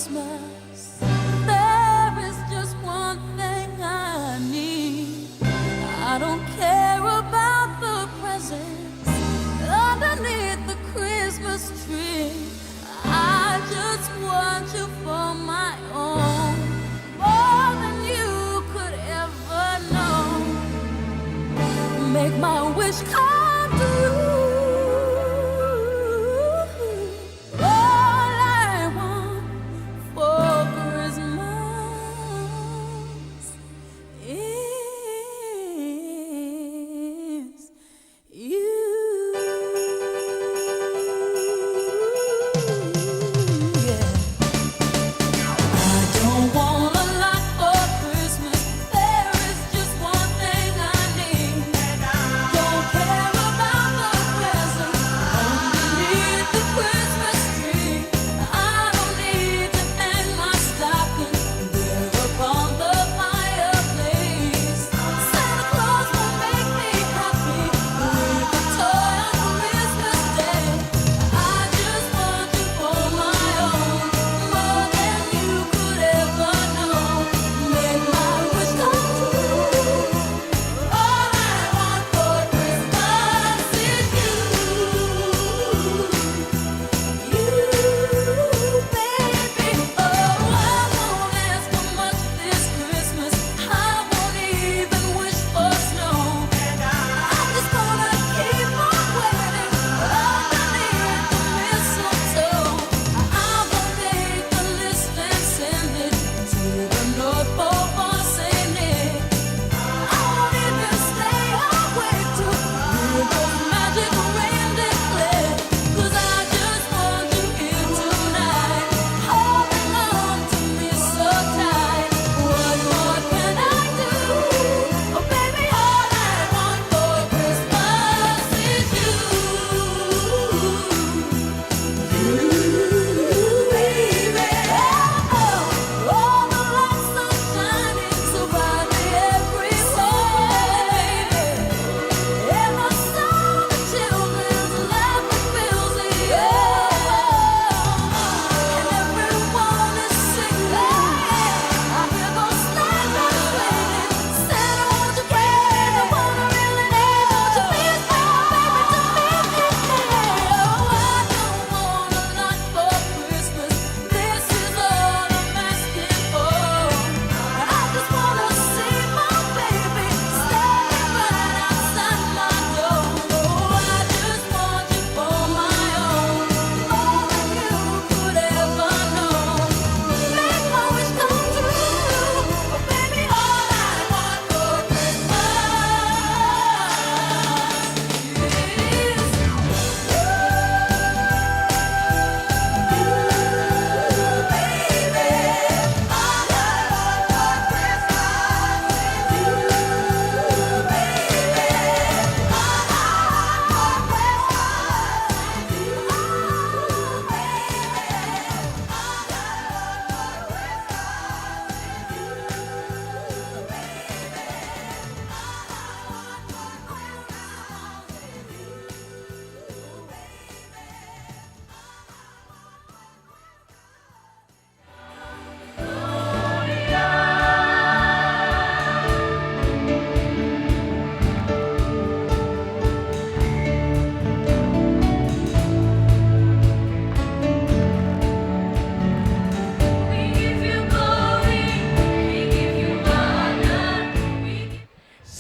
Christmas, there is just one thing I need. I don't care about the presents underneath the Christmas tree. I just want you for my own, more than you could ever know. Make my wish come true.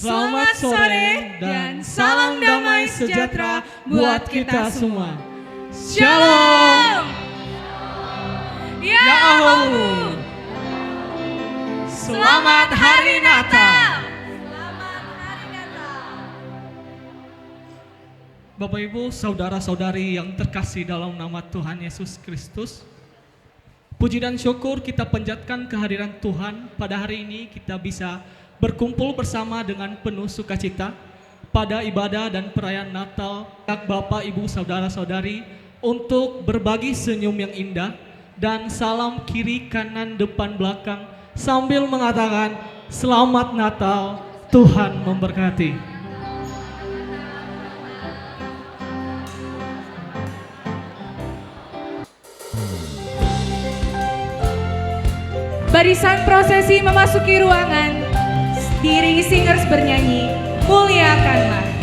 Selamat sore dan salam damai sejahtera buat kita semua. Shalom. Yahoo. Selamat Hari Natal. Bapak Ibu, saudara-saudari yang terkasih dalam nama Tuhan Yesus Kristus, puji dan syukur kita panjatkan kehadiran Tuhan. Pada hari ini kita bisa berkumpul bersama dengan penuh sukacita pada ibadah dan perayaan Natal Bapak, Ibu, saudara-saudari, untuk berbagi senyum yang indah dan salam kiri kanan depan belakang sambil mengatakan Selamat Natal, Tuhan memberkati. Barisan prosesi memasuki ruangan, diiringi singers bernyanyi, muliakanlah.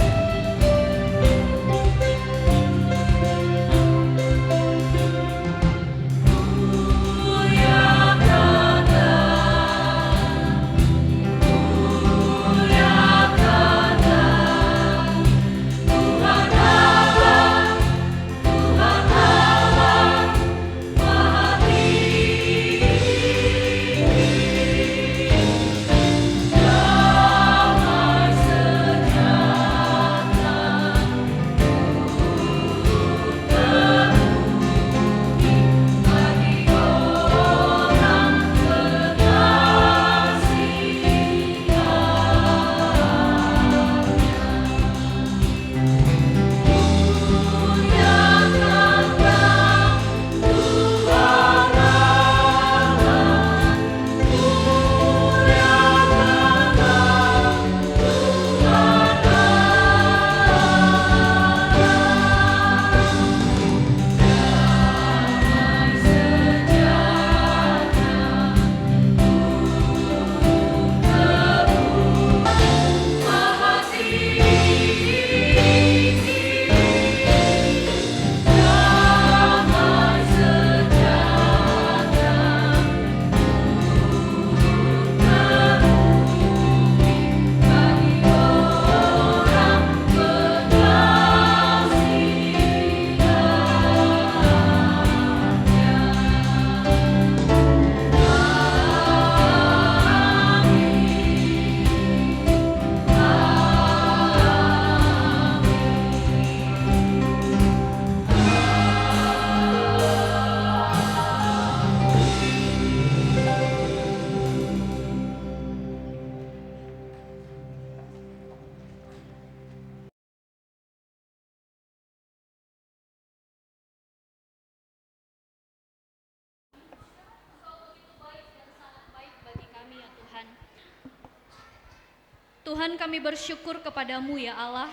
Tuhan, kami bersyukur kepadamu ya Allah.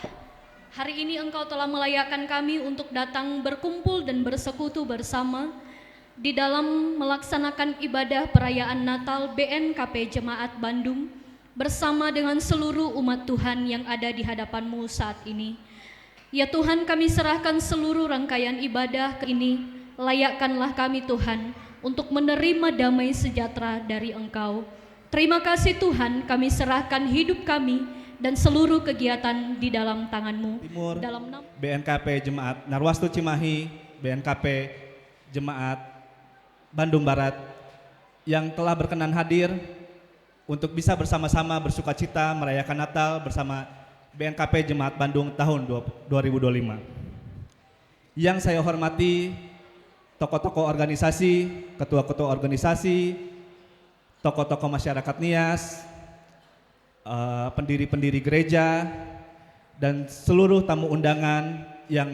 Hari ini Engkau telah melayakkan kami untuk datang berkumpul dan bersekutu bersama di dalam melaksanakan ibadah perayaan Natal BNKP Jemaat Bandung bersama dengan seluruh umat Tuhan yang ada di hadapan-Mu saat ini. Ya Tuhan, kami serahkan seluruh rangkaian ibadah ini, layakkanlah kami Tuhan untuk menerima damai sejahtera dari Engkau. Terima kasih Tuhan, kami serahkan hidup kami dan seluruh kegiatan di dalam tangan-Mu. Timur, dalam BNKP Jemaat Narwastu Cimahi, BNKP Jemaat Bandung Barat yang telah berkenan hadir untuk bisa bersama-sama bersukacita merayakan Natal bersama BNKP Jemaat Bandung tahun 2025. Yang saya hormati tokoh-tokoh organisasi, ketua-ketua organisasi, tokoh-tokoh masyarakat Nias, pendiri-pendiri gereja, dan seluruh tamu undangan yang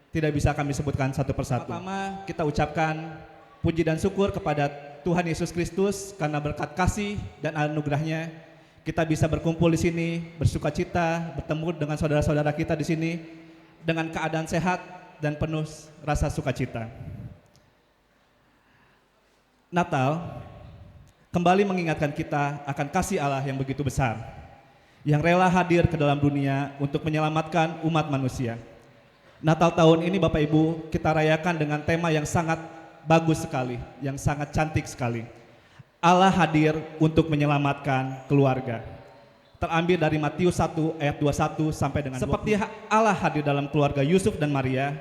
tidak bisa kami sebutkan satu persatu. Pertama, kita ucapkan puji dan syukur kepada Tuhan Yesus Kristus karena berkat kasih dan anugerahnya kita bisa berkumpul di sini, bersukacita, bertemu dengan saudara-saudara kita di sini dengan keadaan sehat dan penuh rasa sukacita. Natal kembali mengingatkan kita akan kasih Allah yang begitu besar, yang rela hadir ke dalam dunia untuk menyelamatkan umat manusia. Natal tahun ini Bapak Ibu kita rayakan dengan tema yang sangat bagus sekali, yang sangat cantik sekali. Allah hadir untuk menyelamatkan keluarga. Terambil dari Matius 1 ayat 21 sampai dengan 20. Seperti Allah hadir dalam keluarga Yusuf dan Maria,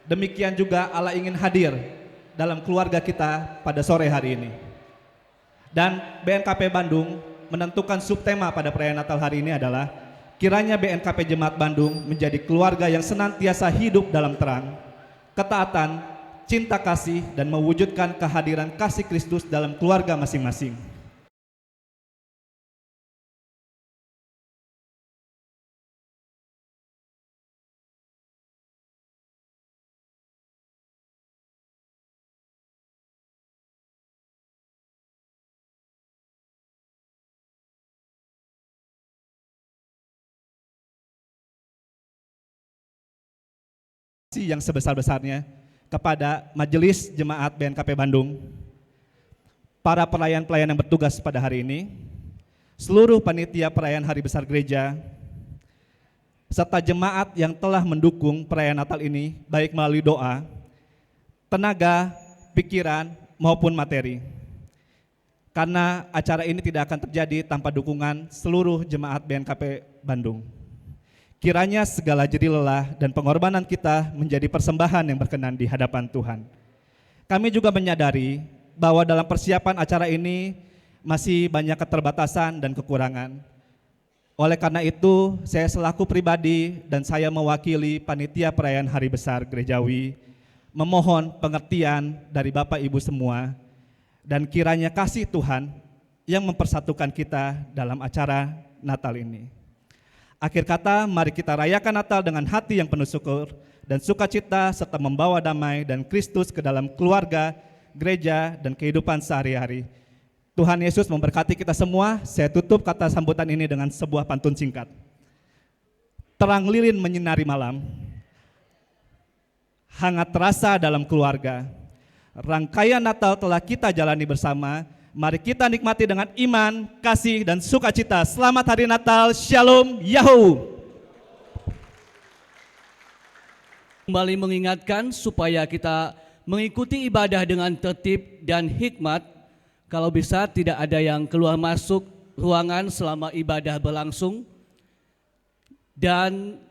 demikian juga Allah ingin hadir dalam keluarga kita pada sore hari ini. Dan BNKP Bandung menentukan subtema pada perayaan Natal hari ini adalah kiranya BNKP Jemaat Bandung menjadi keluarga yang senantiasa hidup dalam terang, ketaatan, cinta kasih, dan mewujudkan kehadiran kasih Kristus dalam keluarga masing-masing. Yang sebesar-besarnya kepada Majelis Jemaat BNKP Bandung, para pelayan-pelayan yang bertugas pada hari ini, seluruh panitia perayaan Hari Besar Gereja, serta jemaat yang telah mendukung perayaan Natal ini, baik melalui doa, tenaga, pikiran, maupun materi. Karena acara ini tidak akan terjadi tanpa dukungan seluruh jemaat BNKP Bandung. Kiranya segala jerih lelah dan pengorbanan kita menjadi persembahan yang berkenan di hadapan Tuhan. Kami juga menyadari bahwa dalam persiapan acara ini masih banyak keterbatasan dan kekurangan. Oleh karena itu, saya selaku pribadi dan saya mewakili panitia perayaan Hari Besar Gerejawi memohon pengertian dari Bapak Ibu semua, dan kiranya kasih Tuhan yang mempersatukan kita dalam acara Natal ini. Akhir kata, mari kita rayakan Natal dengan hati yang penuh syukur dan sukacita serta membawa damai dan Kristus ke dalam keluarga, gereja, dan kehidupan sehari-hari. Tuhan Yesus memberkati kita semua. Saya tutup kata sambutan ini dengan sebuah pantun singkat. Terang lilin menyinari malam, hangat terasa dalam keluarga. Rangkaian Natal telah kita jalani bersama. Mari kita nikmati dengan iman, kasih, dan sukacita. Selamat Hari Natal, Shalom, Yahoo. Kembali mengingatkan supaya kita mengikuti ibadah dengan tertib dan hikmat. Kalau bisa tidak ada yang keluar masuk ruangan selama ibadah berlangsung. Dan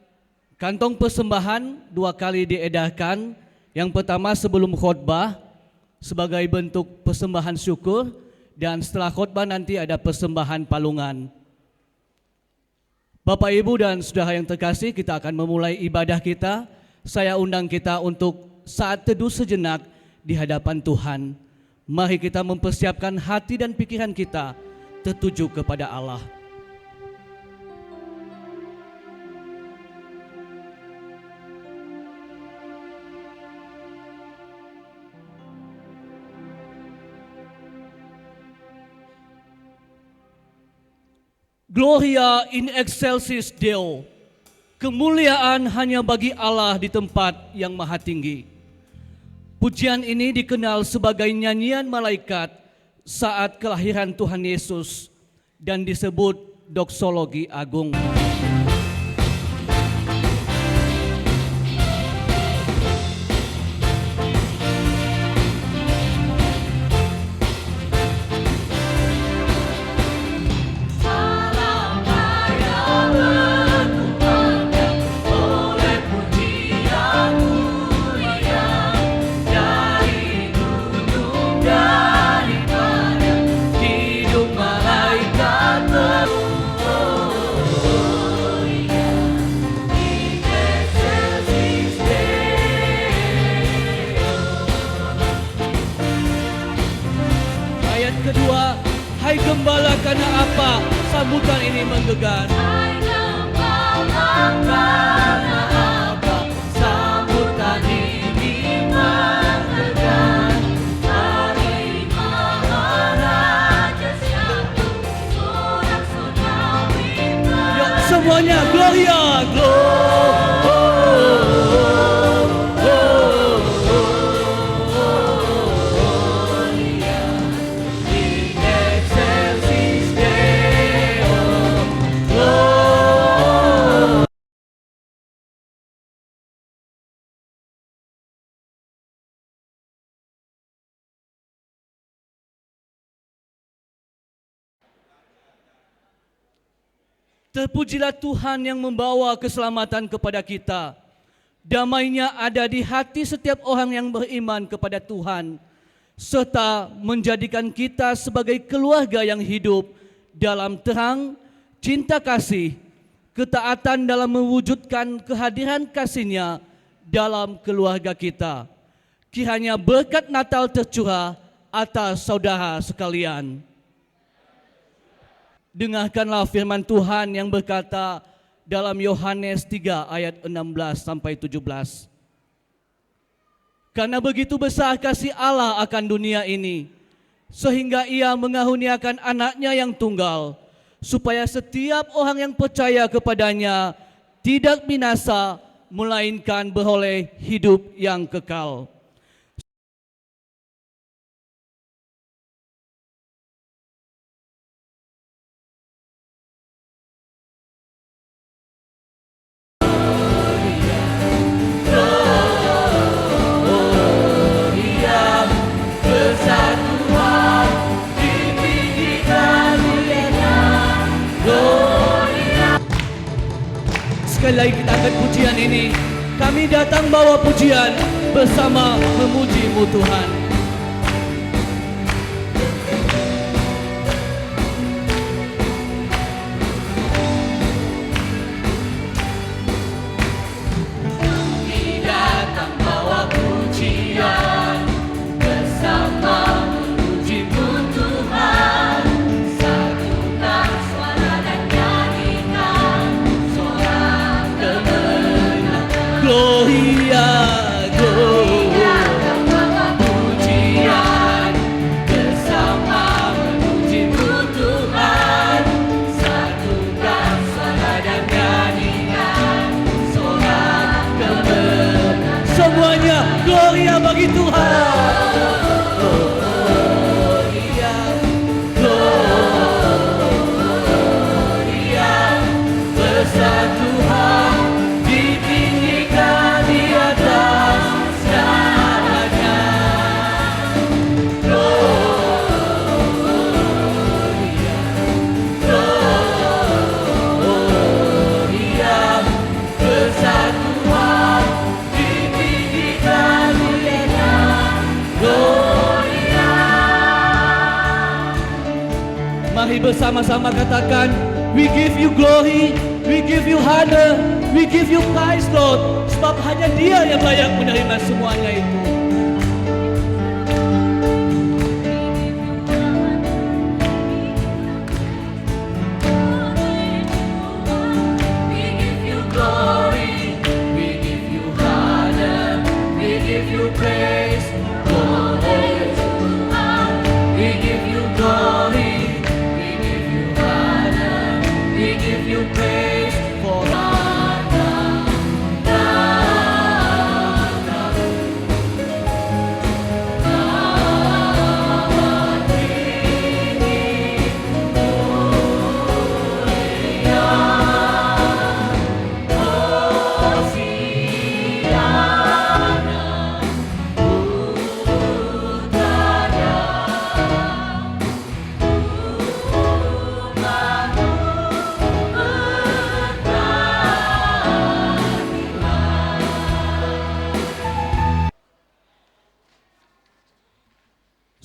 kantong persembahan 2 kali diedarkan. Yang pertama sebelum khotbah sebagai bentuk persembahan syukur, dan setelah khotbah nanti ada persembahan palungan. Bapak, Ibu, dan saudara yang terkasih, kita akan memulai ibadah kita. Saya undang kita untuk saat teduh sejenak di hadapan Tuhan. Mari kita mempersiapkan hati dan pikiran kita tertuju kepada Allah. Gloria in excelsis Deo. Kemuliaan hanya bagi Allah di tempat yang maha tinggi. Pujian ini dikenal sebagai nyanyian malaikat saat kelahiran Tuhan Yesus dan disebut doksologi agung. Kedua, hai gembala, karena apa sambutan ini menggelegar? Hai gembala, karena apa sambutan ini menggelegar? Hari Maharaja Syatu, sorak surgawi. Yuk semuanya, Gloria, Terpujilah Tuhan yang membawa keselamatan kepada kita. Damainya ada di hati setiap orang yang beriman kepada Tuhan, serta menjadikan kita sebagai keluarga yang hidup dalam terang, cinta kasih, ketaatan dalam mewujudkan kehadiran kasih-Nya dalam keluarga kita. Kiranya berkat Natal tercurah atas saudara sekalian. Dengarkanlah firman Tuhan yang berkata dalam Yohanes 3 ayat 16 sampai 17. Karena begitu besar kasih Allah akan dunia ini, sehingga Ia mengaruniakan anaknya yang tunggal, supaya setiap orang yang percaya kepadanya tidak binasa, melainkan beroleh hidup yang kekal. sekali lagi kita angkat pujian ini. Kami datang bawa pujian bersama memuji-Mu Tuhan. Gloria, gloria, pujian bersama memuji-Mu Tuhan. Satukan suara dan nyanyikan sorak kebenaran. Semuanya gloria bagi Tuhan. Gloria, gloria, persatuan ditinggikan di atas segalanya. Gloria, gloria, persatuan ditinggikan di atas gloria. Mari bersama-sama katakan, we give you glory, we give you honor, we give you praise, Lord. Sebab hanya Dia yang layak menerima semuanya itu. We give you glory, we give you honor, we give you praise, Lord. We give you glory, we give you honor, we give you praise for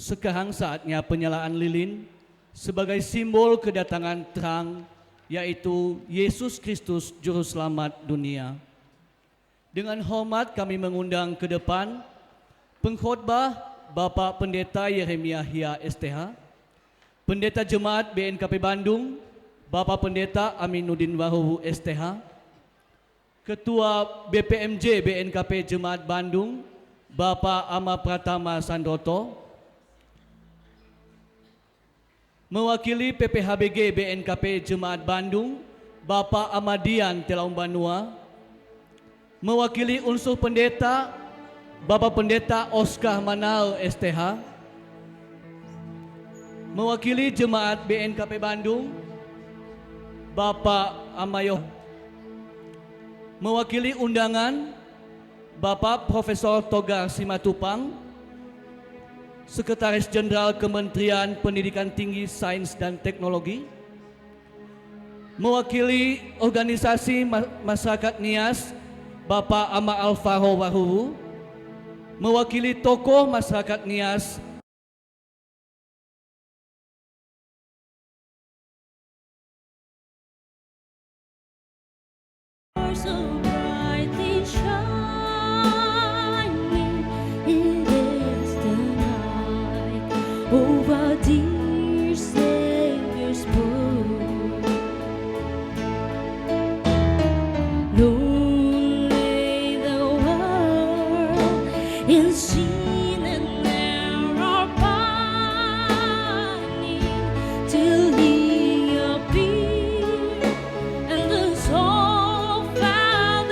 Sekarang saatnya penyalaan lilin sebagai simbol kedatangan terang, yaitu Yesus Kristus Juru Selamat dunia. Dengan hormat kami mengundang ke depan pengkhotbah Bapak Pendeta Yeremia Hia STH, Pendeta Jemaat BNKP Bandung Bapak Pendeta Aminuddin Wahuhu STH, Ketua BPMJ BNKP Jemaat Bandung Bapak Ama Pratama Sandroto, mewakili PPHBG BNKP Jemaat Bandung Bapak Amadian Telaum Banua, mewakili unsur pendeta Bapak Pendeta Oscar Manal STH, mewakili Jemaat BNKP Bandung Bapak Amayo, mewakili undangan Bapak Profesor Togar Simatupang, Sekretaris Jenderal Kementerian Pendidikan Tinggi, Sains dan Teknologi, mewakili organisasi masyarakat Nias Bapak Ama Alvaro Wahuhu, mewakili tokoh masyarakat Nias So brightly shining in this the night over dear Savior's birth. Lonely the world in sin and error pining till He appeared and the soul found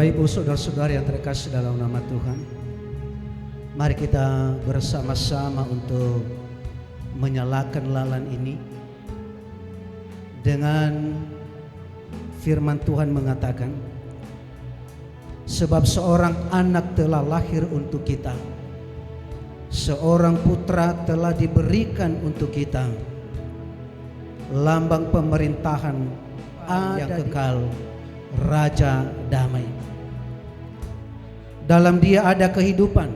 Bapak Ibu saudara-saudara yang terkasih dalam nama Tuhan, mari kita bersama-sama untuk menyalakan lalan ini dengan firman Tuhan mengatakan, sebab seorang anak telah lahir untuk kita, seorang putra telah diberikan untuk kita, lambang pemerintahan yang kekal, Raja Damai. Dalam Dia ada kehidupan,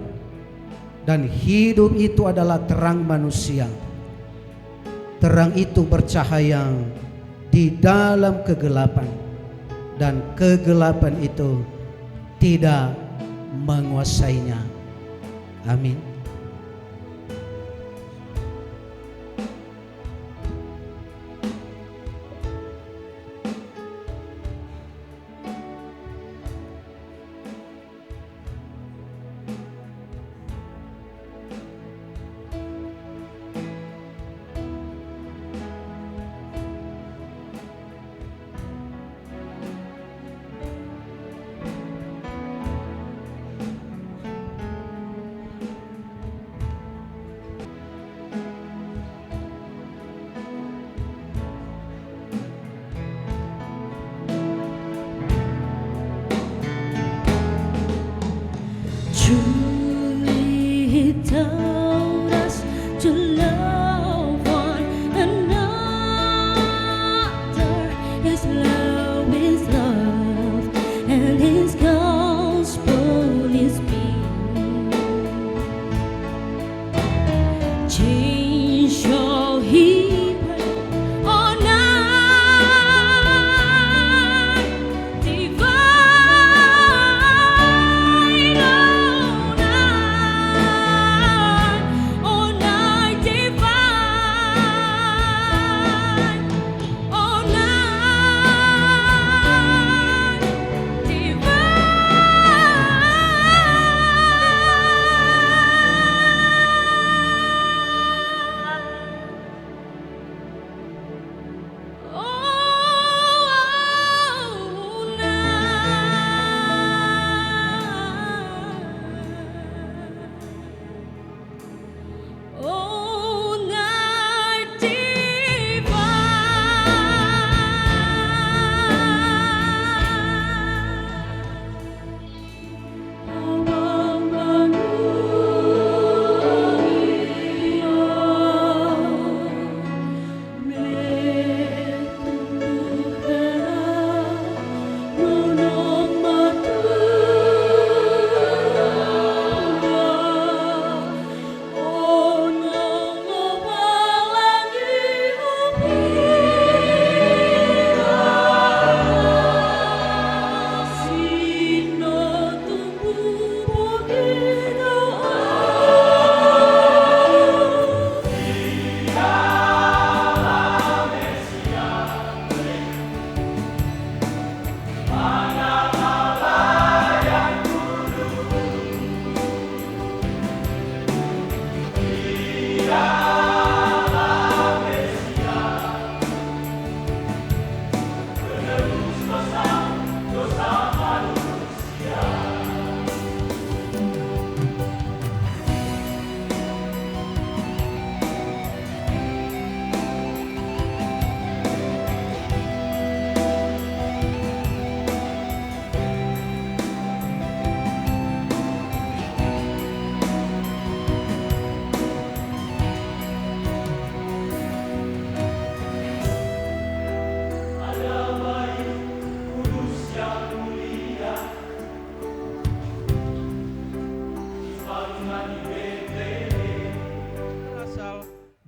dan hidup itu adalah terang manusia. Terang itu bercahaya di dalam kegelapan, dan kegelapan itu tidak menguasainya. Amin. Truly He told us to love one another. His love is love, and His gospel is peace. Change shall He bring on night, divine.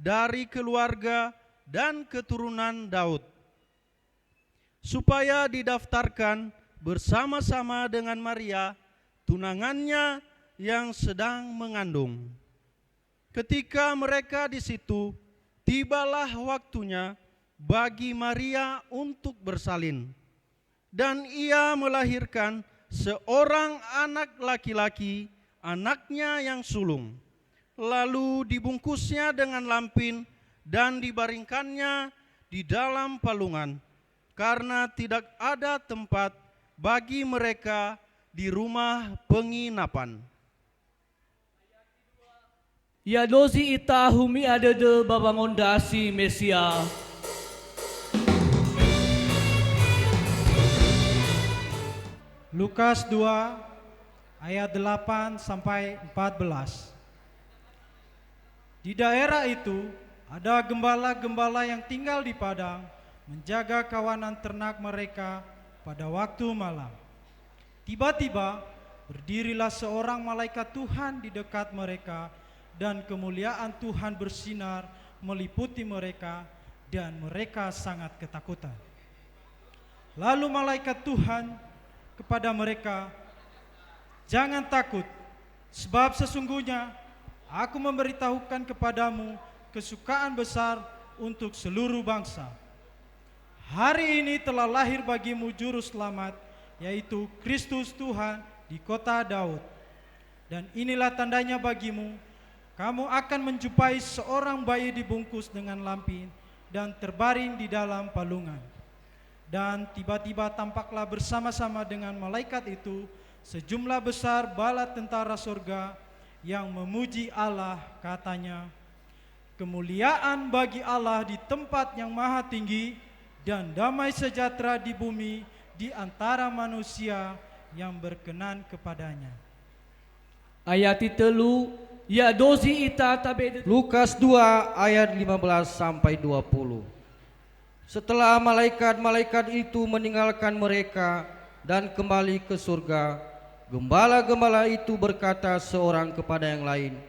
Dari keluarga dan keturunan Daud, supaya didaftarkan bersama-sama dengan Maria, tunangannya yang sedang mengandung. Ketika mereka di situ, tibalah waktunya bagi Maria untuk bersalin, dan ia melahirkan seorang anak laki-laki, anaknya yang sulung. Lalu dibungkusnya dengan lampin dan dibaringkannya di dalam palungan, karena tidak ada tempat bagi mereka di rumah penginapan. Ya dozi ita humi ada de babangon dasi Mesia. Lukas 2 ayat 8 sampai 14. Di daerah itu ada gembala-gembala yang tinggal di padang menjaga kawanan ternak mereka pada waktu malam. Tiba-tiba berdirilah seorang malaikat Tuhan di dekat mereka dan kemuliaan Tuhan bersinar meliputi mereka dan mereka sangat ketakutan. Lalu malaikat Tuhan kepada mereka, "Jangan takut, sebab sesungguhnya aku memberitahukan kepadamu kesukaan besar untuk seluruh bangsa. Hari ini telah lahir bagimu juru selamat, yaitu Kristus Tuhan di kota Daud. Dan inilah tandanya bagimu, kamu akan menjumpai seorang bayi dibungkus dengan lampin dan terbaring di dalam palungan." Dan tiba-tiba tampaklah bersama-sama dengan malaikat itu sejumlah besar bala tentara surga yang memuji Allah, katanya, "Kemuliaan bagi Allah di tempat yang maha tinggi dan damai sejahtera di bumi di antara manusia yang berkenan kepadanya." Ayat telu ya dozi ita tabe. Lukas 2 ayat 15 sampai 20. Setelah malaikat-malaikat itu meninggalkan mereka dan kembali ke surga, gembala-gembala itu berkata seorang kepada yang lain,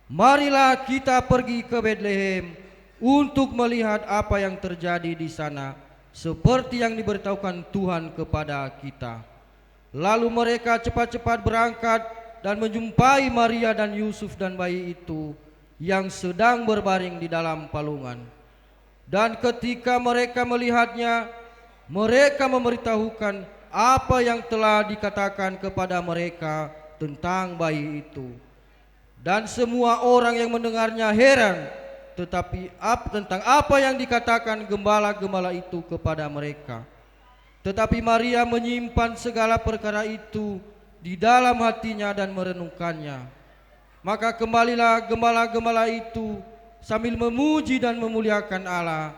"Marilah kita pergi ke Betlehem untuk melihat apa yang terjadi di sana, seperti yang diberitahukan Tuhan kepada kita." Lalu mereka cepat-cepat berangkat dan menjumpai Maria dan Yusuf dan bayi itu yang sedang berbaring di dalam palungan. Dan ketika mereka melihatnya, mereka memberitahukan apa yang telah dikatakan kepada mereka tentang bayi itu. Dan semua orang yang mendengarnya heran tentang apa yang dikatakan gembala-gembala itu kepada mereka. Tetapi Maria menyimpan segala perkara itu di dalam hatinya dan merenungkannya. Maka kembalilah gembala-gembala itu sambil memuji dan memuliakan Allah,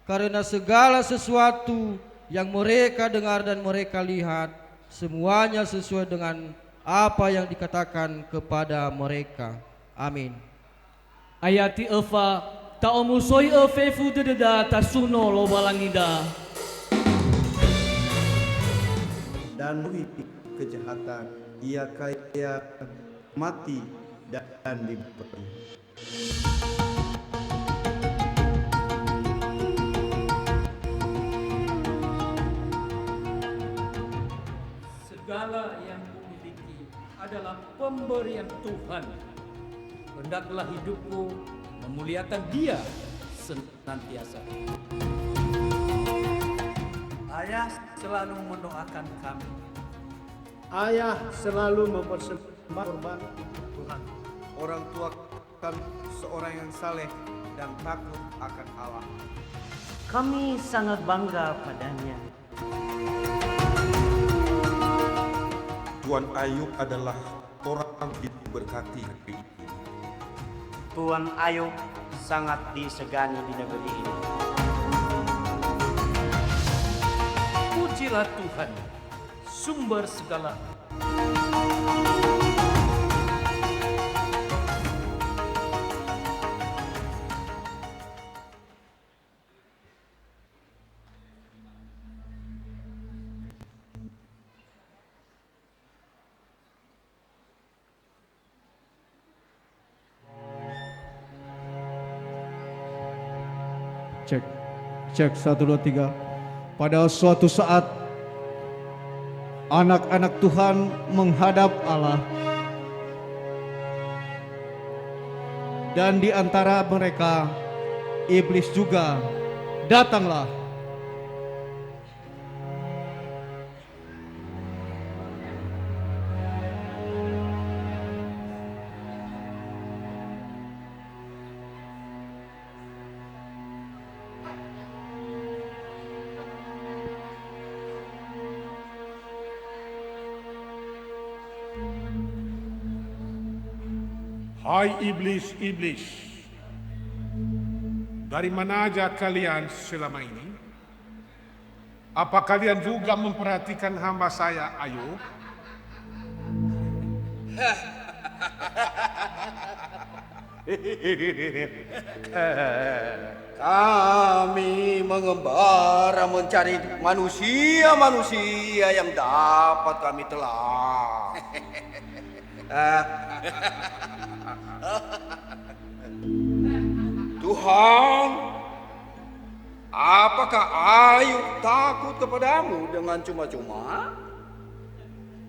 karena segala sesuatu yang mereka dengar dan mereka lihat, semuanya sesuai dengan apa yang dikatakan kepada mereka. Amin. Ayati eva ta omusoi efefu dededa ta suno lo balangida. Dan kejahatan, ia kaya mati dan diberi. Segala yang kumiliki adalah pemberian Tuhan. Hendaklah hidupku memuliakan Dia senantiasa. Ayah selalu mendoakan kami. Ayah selalu mempersembahkan korban Tuhan. Orang tua kami seorang yang saleh dan takut akan Allah. Kami sangat bangga padanya. Tuan Ayub adalah orang diberkati hari ini. Tuan Ayub sangat disegani di negeri ini. Pujilah Tuhan, sumber segala. Cek 1, 2, 3. Pada suatu saat anak-anak Tuhan menghadap Allah, dan di antara mereka iblis juga datanglah. Hai iblis-iblis, dari mana aja kalian selama ini? Apa kalian juga memperhatikan hamba saya Ayub? Kami mengembara mencari manusia-manusia yang dapat kami telah. Tuhan, apakah Ayub takut kepadamu dengan cuma-cuma?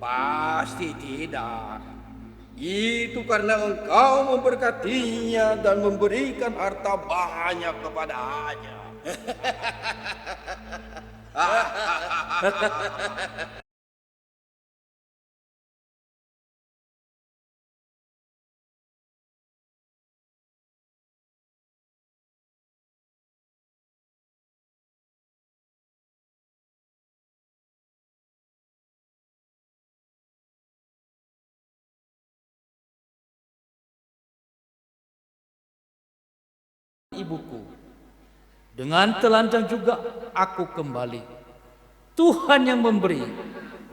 Pasti tidak. Itu karena engkau memberkatinya dan memberikan harta banyak kepadanya. Ibuku, dengan telanjang juga aku kembali. Tuhan yang memberi,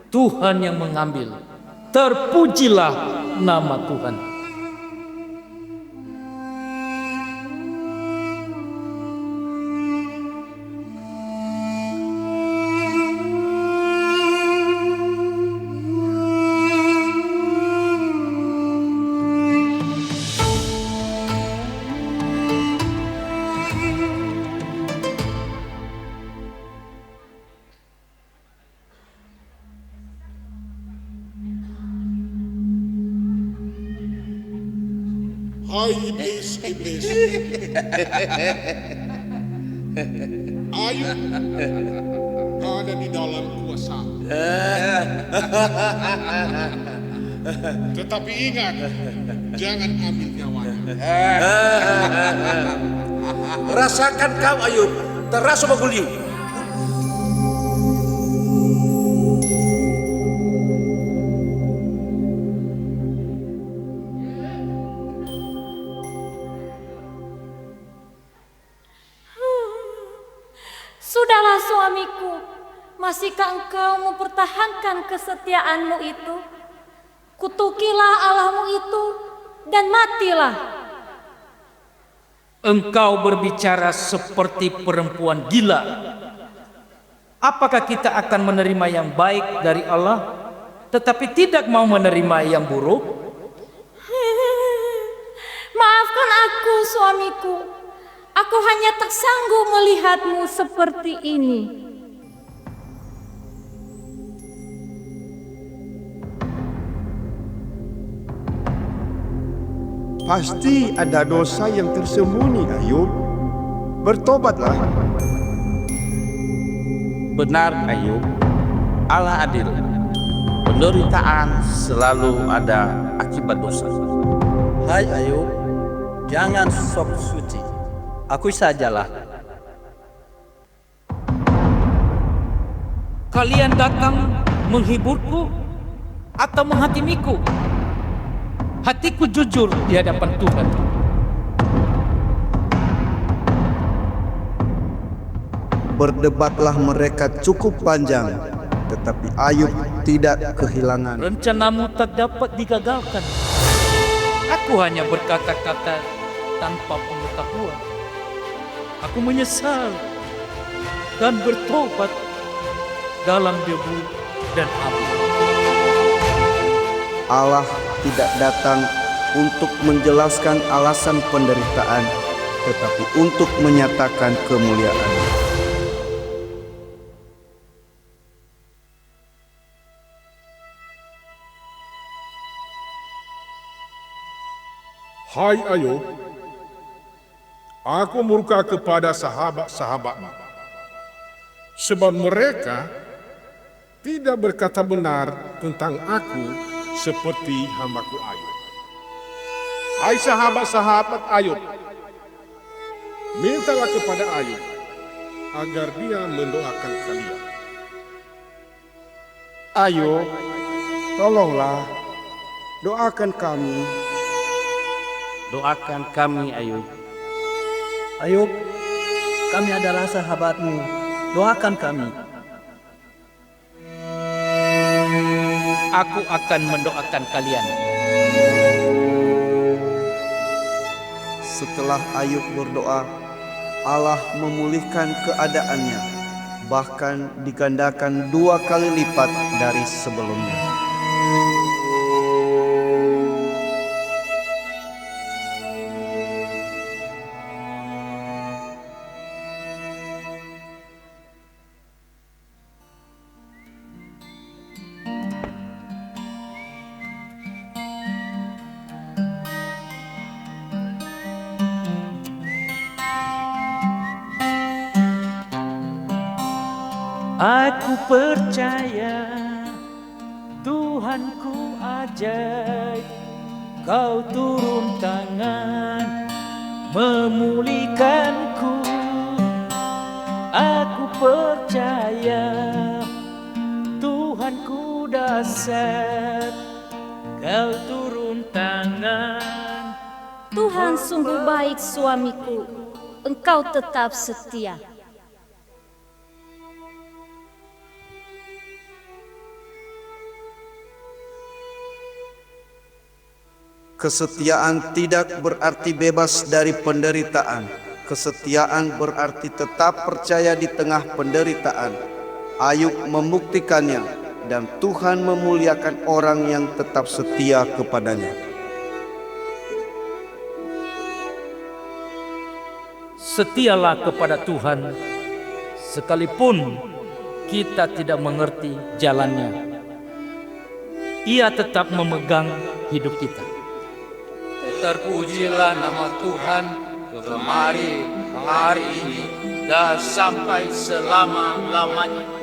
Tuhan yang mengambil. Terpujilah nama Tuhan. Hai iblis-iblis. Ayub ada di dalam kuasa. Tetapi ingat, jangan ambil nyawanya. Rasakan kau Ayub, terasa berguling. Sudahlah suamiku, masihkah engkau mempertahankan kesetiaanmu itu? Kutukilah Allahmu itu dan matilah. Engkau berbicara seperti perempuan gila. Apakah kita akan menerima yang baik dari Allah, tetapi tidak mau menerima yang buruk? Maafkan aku suamiku. Aku hanya tak sanggup melihatmu seperti ini. Pasti ada dosa yang tersembunyi, Ayub. Bertobatlah. Benar, Ayub. Allah adil. Penderitaan selalu ada akibat dosa. Hai Ayub, jangan sok suci. Aku sajalah. Kalian datang menghiburku atau menghakimiku? Hatiku jujur di hadapan Tuhan. Berdebatlah mereka cukup panjang, tetapi Ayub tidak kehilangan. Rencanamu tak dapat digagalkan. Aku hanya berkata-kata tanpa pengetahuan. Aku menyesal dan bertobat dalam debu dan abu. Allah tidak datang untuk menjelaskan alasan penderitaan, tetapi untuk menyatakan kemuliaan. Hai Ayub, aku murka kepada sahabat-sahabatmu, sebab mereka tidak berkata benar tentang aku seperti hambaku Ayub. Hai sahabat-sahabat Ayub, mintalah kepada Ayub agar dia mendoakan kalian. Ayub, tolonglah, doakan kami. doakan kami Ayub. Ayub, kami adalah sahabatmu, doakan kami. Aku akan mendoakan kalian. Setelah Ayub berdoa, Allah memulihkan keadaannya, bahkan digandakan 2 kali lipat dari sebelumnya. Aku percaya Tuhanku ajaib, Kau turun tangan memulihkanku. Aku percaya Tuhanku dahsyat, Kau turun tangan. Tuhan sungguh baik suamiku, Engkau tetap setia. Kesetiaan tidak berarti bebas dari penderitaan. Kesetiaan berarti tetap percaya di tengah penderitaan. Ayub membuktikannya, dan Tuhan memuliakan orang yang tetap setia kepadanya. Setialah kepada Tuhan, sekalipun kita tidak mengerti jalannya. Ia tetap memegang hidup kita. Terpujilah nama Tuhan kemari hari ini dan sampai selama-lamanya.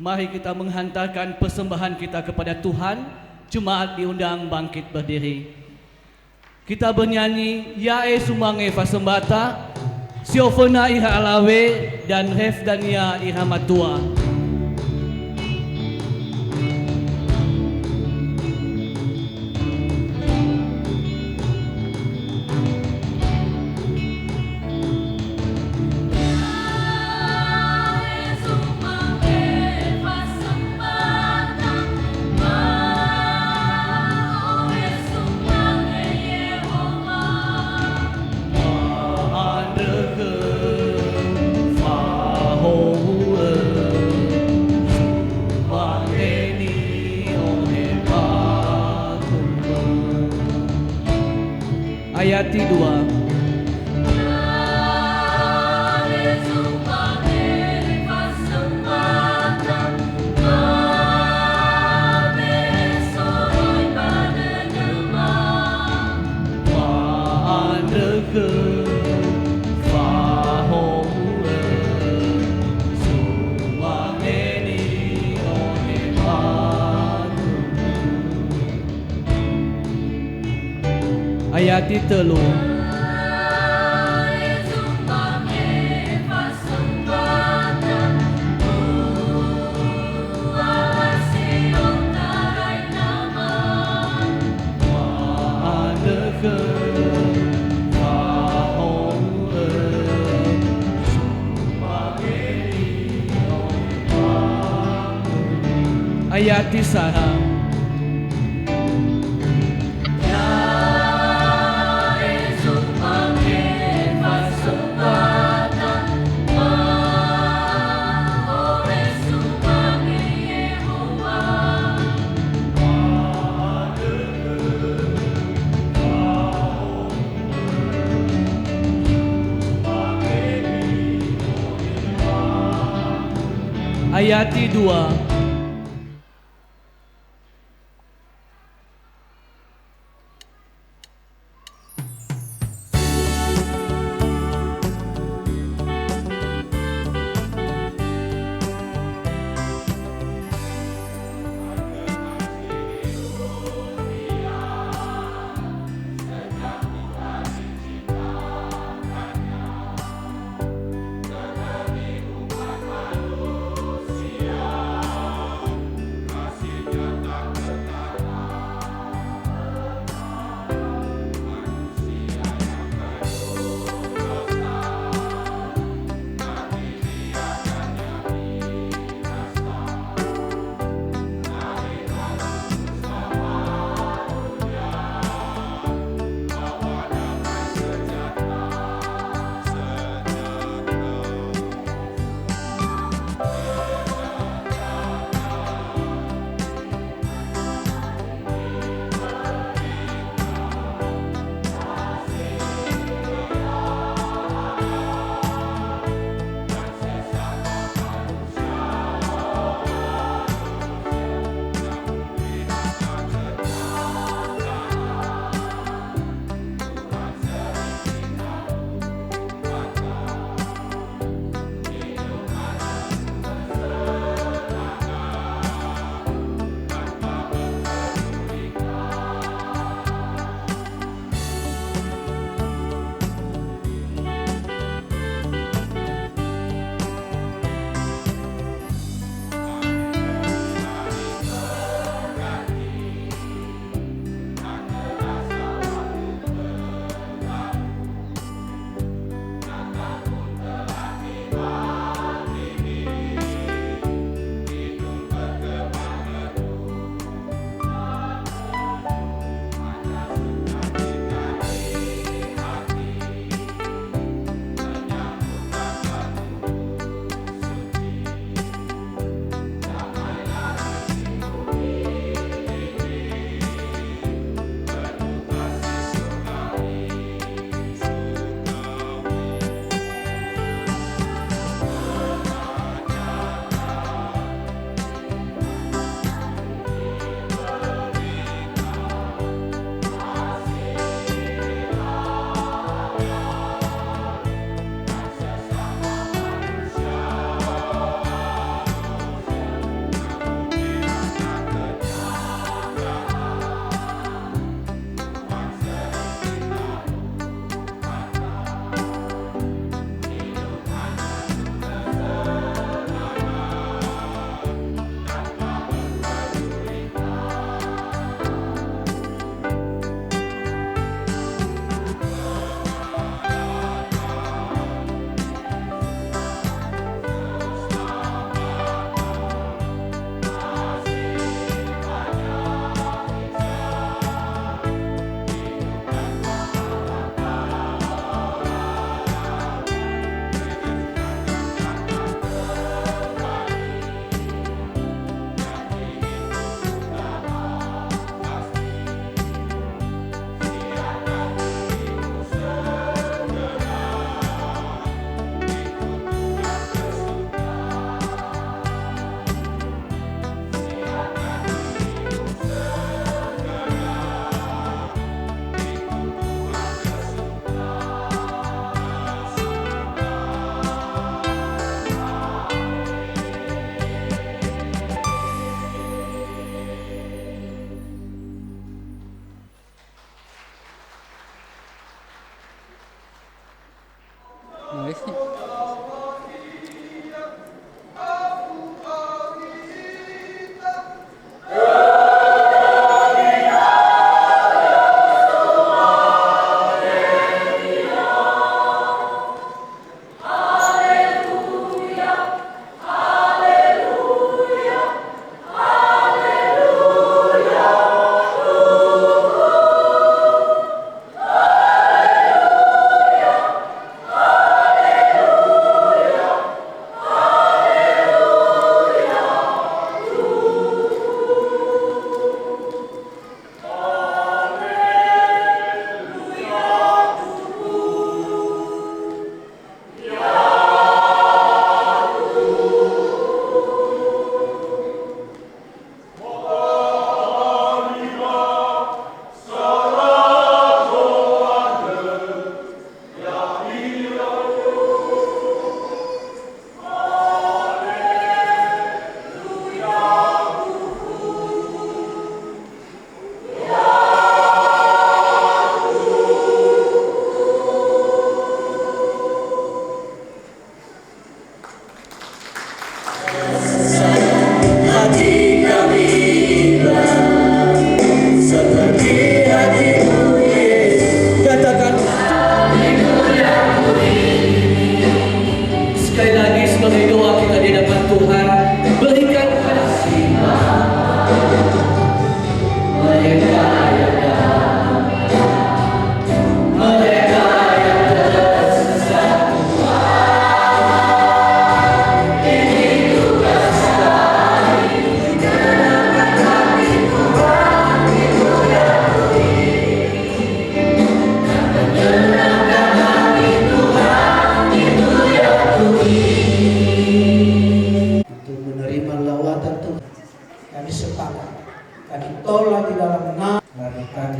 Mari kita menghantarkan persembahan kita kepada Tuhan. Jemaat diundang bangkit berdiri. Kita bernyanyi Yae Sumange Fasembata, Siofena Iha Alawe, dan Refdania Iha Matua. Ayati 2. Ayati 3. Ayati Saha. Ayati 2.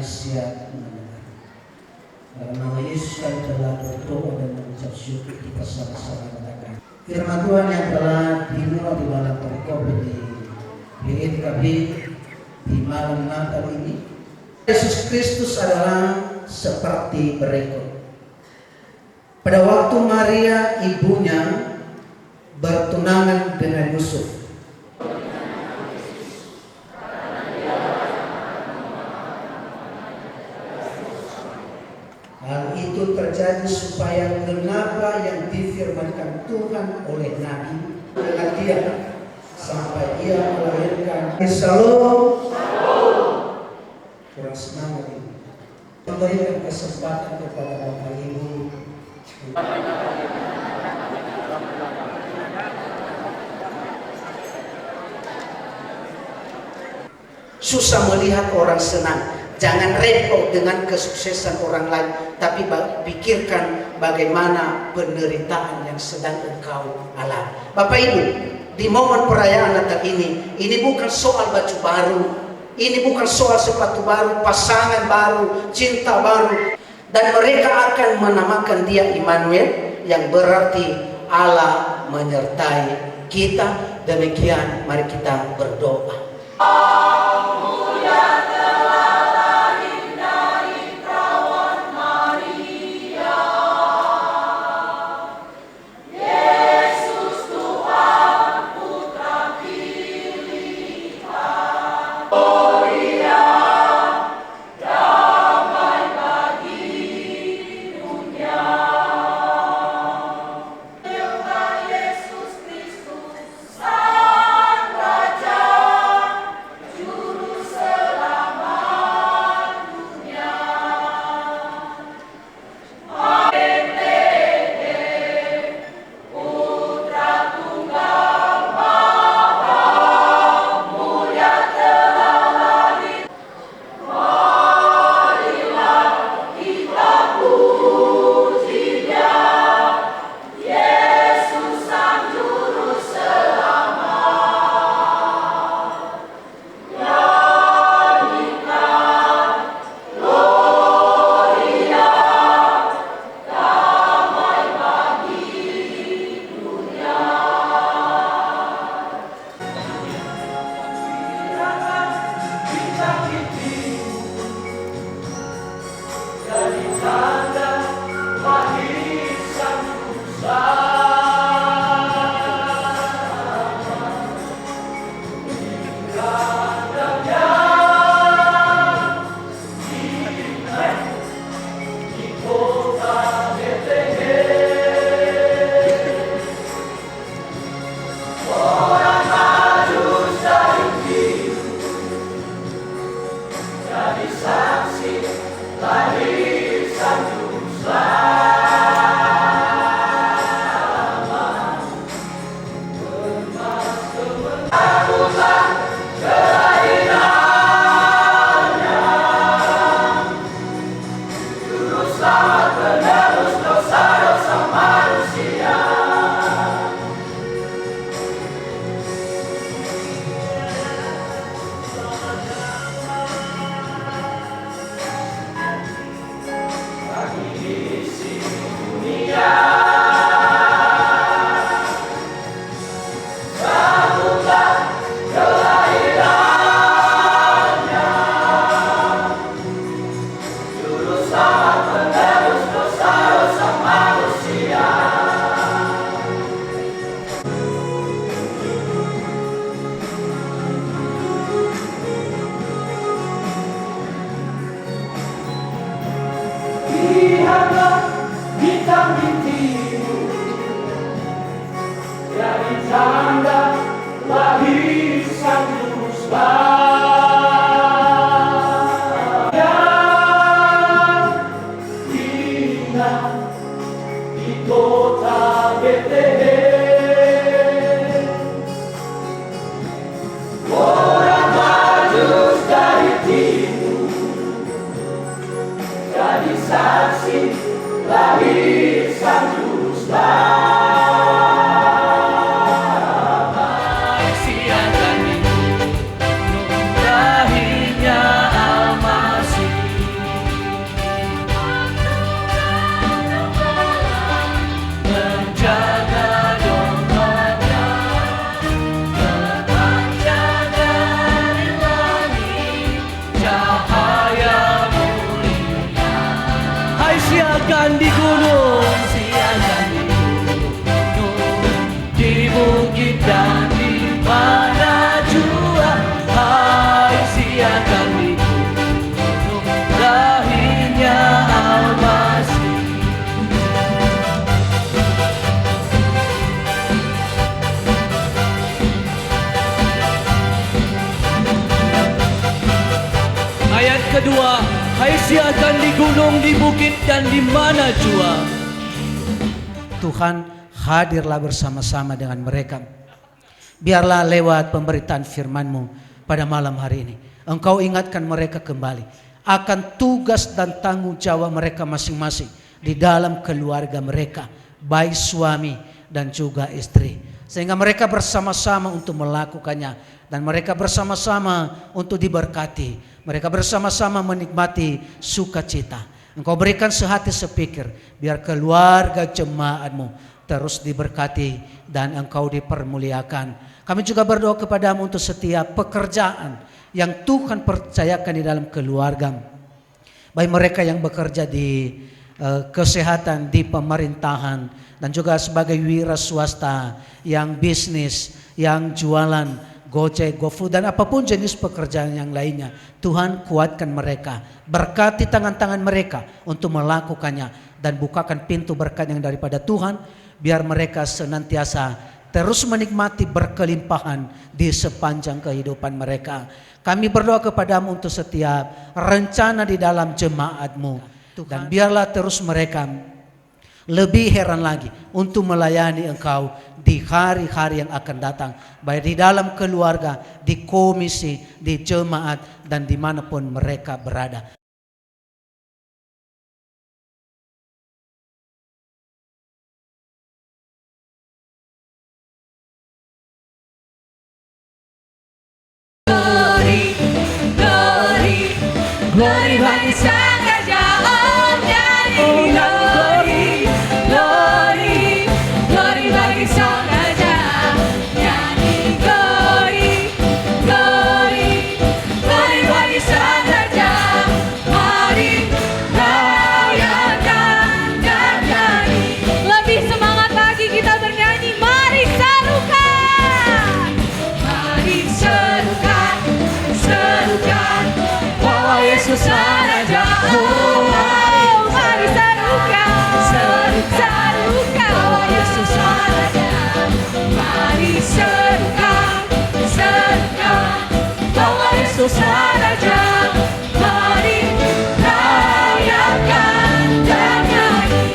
kami siap mendengar. Dalam nama Yesus kami telah berdoa dan mengucap syukur, kita sama-sama katakan. Firman Tuhan yang telah dimuat di dalam perikop di NKB di malam Natal ini, Yesus Kristus adalah seperti berikut. Pada waktu Maria ibunya bertunangan dengan Yusuf, hal itu terjadi supaya genaplah yang difirmankan Tuhan oleh Nabi dengan dia sampai ia melahirkan. Shalom. Kurang semangat ini. Memberikan kesempatan kepada Bapak Ibu. Susah melihat orang senang. Jangan repot dengan kesuksesan orang lain, tapi pikirkan bagaimana penderitaan yang sedang engkau alami. Bapak Ibu, di momen perayaan Natal ini bukan soal baju baru, ini bukan soal sepatu baru, pasangan baru, cinta baru. Dan mereka akan menamakan dia Immanuel, yang berarti Allah menyertai kita. Demikian, mari kita berdoa. dan di mana jua, hai siakan di gunung lahirnya Al-Masih. Ayat kedua, hai siakan di gunung, di bukit dan di mana jua. Tuhan, hadirlah bersama-sama dengan mereka. Biarlah lewat pemberitaan firman-Mu pada malam hari ini, Engkau ingatkan mereka kembali akan tugas dan tanggung jawab mereka masing-masing di dalam keluarga mereka, baik suami dan juga istri. Sehingga mereka bersama-sama untuk melakukannya, dan mereka bersama-sama untuk diberkati. Mereka bersama-sama menikmati sukacita. Engkau berikan sehati sepikir, biar keluarga jemaat-Mu terus diberkati dan Engkau dipermuliakan. Kami juga berdoa kepadamu untuk setiap pekerjaan yang Tuhan percayakan di dalam keluarga. Baik mereka yang bekerja di kesehatan, di pemerintahan, dan juga sebagai wira swasta, yang bisnis, yang jualan, Gojek, GoFood, dan apapun jenis pekerjaan yang lainnya. Tuhan, kuatkan mereka, berkati tangan-tangan mereka untuk melakukannya, dan bukakan pintu berkat yang daripada Tuhan, biar mereka senantiasa terus menikmati berkelimpahan di sepanjang kehidupan mereka. Kami berdoa kepadamu untuk setiap rencana di dalam jemaat-Mu, dan biarlah terus mereka lebih heran lagi untuk melayani Engkau di hari-hari yang akan datang, baik di dalam keluarga, di komisi, di jemaat, dan dimanapun mereka berada. Glory, glory, glory bagi Sang Raja. Oh nyanyi glory, glory, glory bagi Sang Raja. Nyanyi glory, glory, glory bagi Sang Raja. Mari rayakan dan nyanyi. Lebih semangat lagi kita bernyanyi. Mari serukan, mari serukan, serukan bahwa Yesus Raja. Oh, mari serukan, serukan bahwa Yesus Raja. Mari serukan, serukan bahwa Yesus Raja. Mari rayakan dan nyanyi.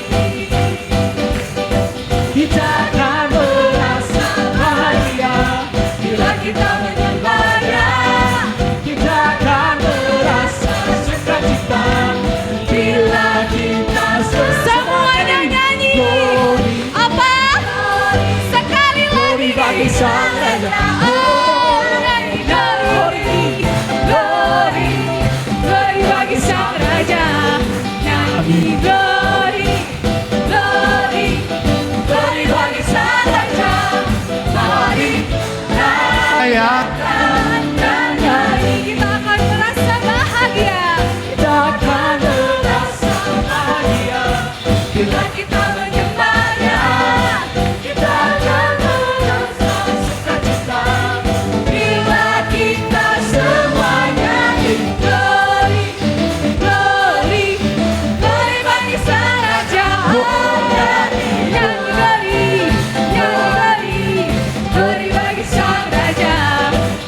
Kita akan merasa bahagia bila kita menyembahnya. Kita akan merasa sukacita bila kita semuanya nyanyi. Apa? Sekali lagi bagi Sang Raja. Oh, nyanyi glory, glory, glory bagi Sang Raja. Nyanyi glory, glory, glory bagi Sang Raja. Mari rayakan dan nyanyi. Kita akan merasa bahagia. Kita akan merasa bahagia bila kita menyembahnya. Kita akan merasa sukacita bila kita semuanya glory, glory, glory bagi Sang Raja. Oh, nyanyi glory, nyanyi glory bagi Sang Raja.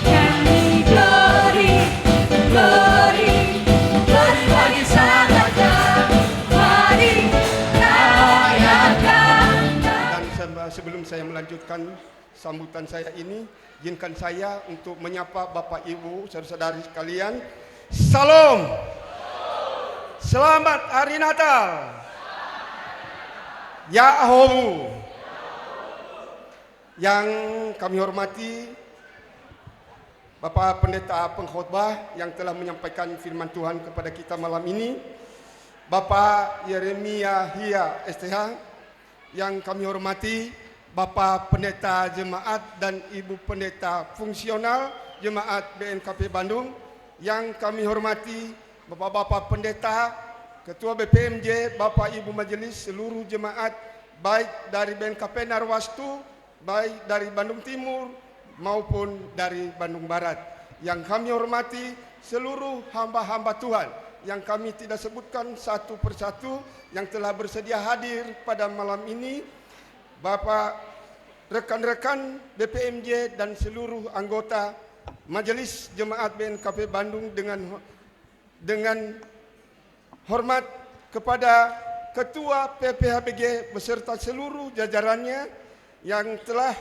Nyanyi glory, glory, glory bagi Sang Raja. Mari rayakan. Dan sebelum saya melanjutkan sambutan saya ini, izinkan saya untuk menyapa Bapak Ibu, saudara-saudari sekalian. Salam. Selamat Hari Natal. Yahowu. Yang kami hormati Bapak Pendeta Pengkhotbah yang telah menyampaikan firman Tuhan kepada kita malam ini, Bapak Yeremia Hia STH, yang kami hormati Bapak Pendeta Jemaat dan Ibu Pendeta Fungsional Jemaat BNKP Bandung, yang kami hormati Bapak-Bapak Pendeta, Ketua BPMJ, Bapak Ibu Majelis, seluruh jemaat baik dari BNKP Narwastu baik dari Bandung Timur maupun dari Bandung Barat. Yang kami hormati seluruh hamba-hamba Tuhan yang kami tidak sebutkan satu persatu yang telah bersedia hadir pada malam ini, Bapak, rekan-rekan BPMJ dan seluruh anggota Majelis Jemaat BNKP Bandung dengan hormat kepada Ketua PPHBG beserta seluruh jajarannya yang telah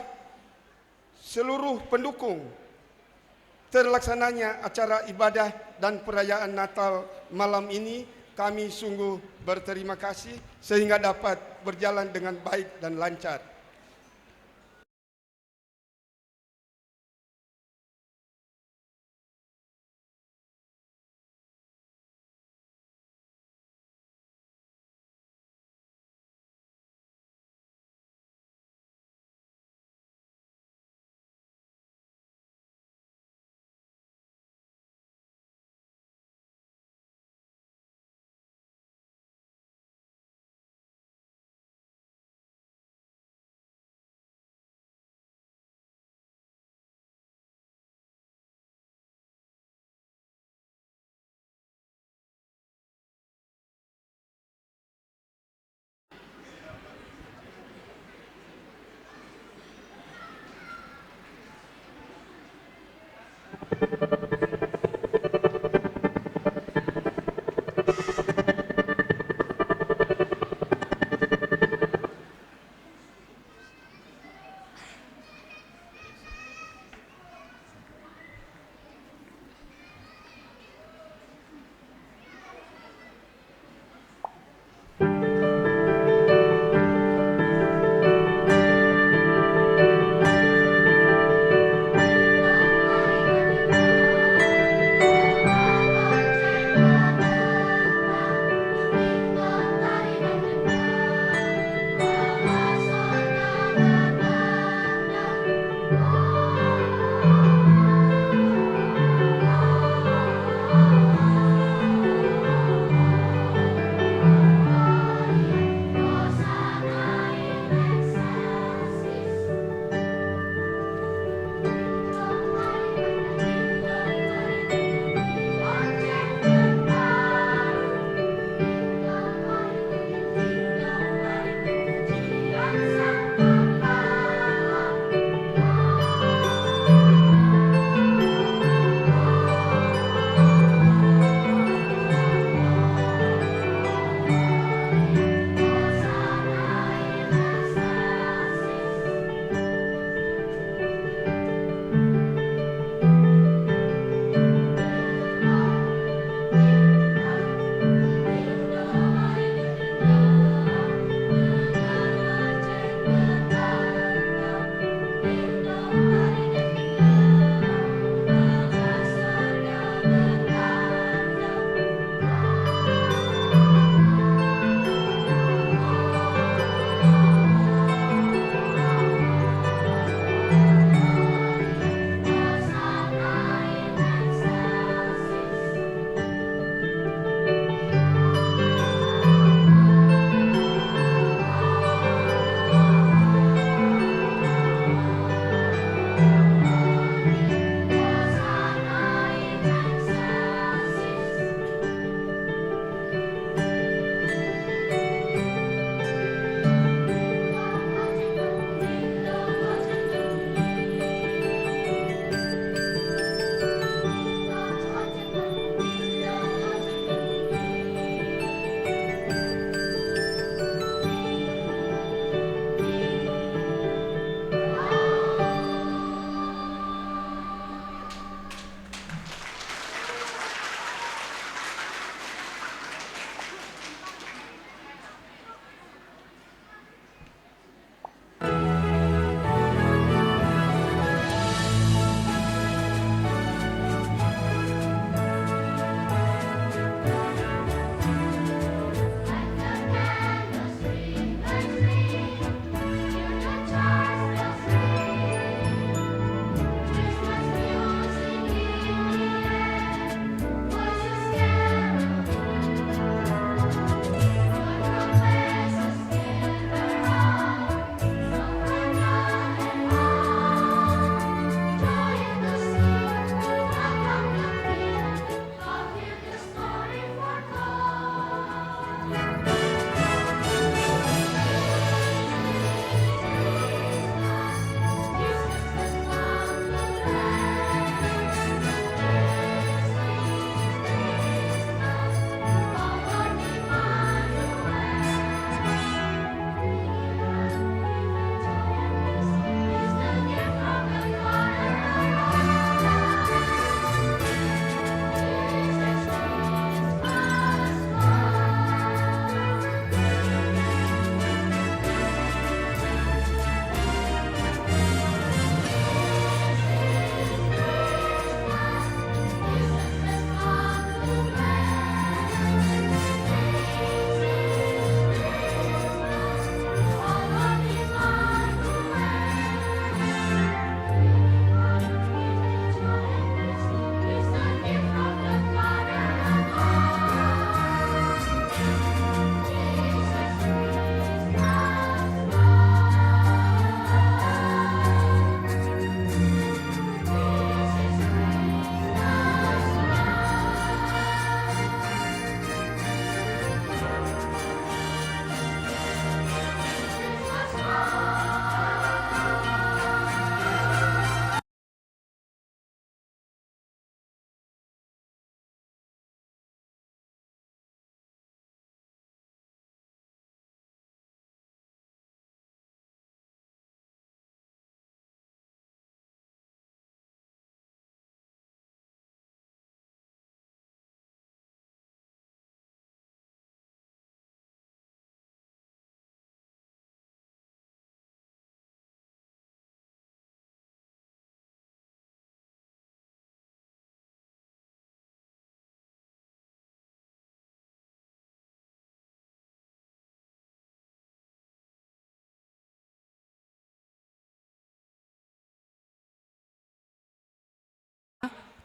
seluruh pendukung terlaksananya acara ibadah dan perayaan Natal malam ini, kami sungguh berterima kasih sehingga dapat berjalan dengan baik dan lancar.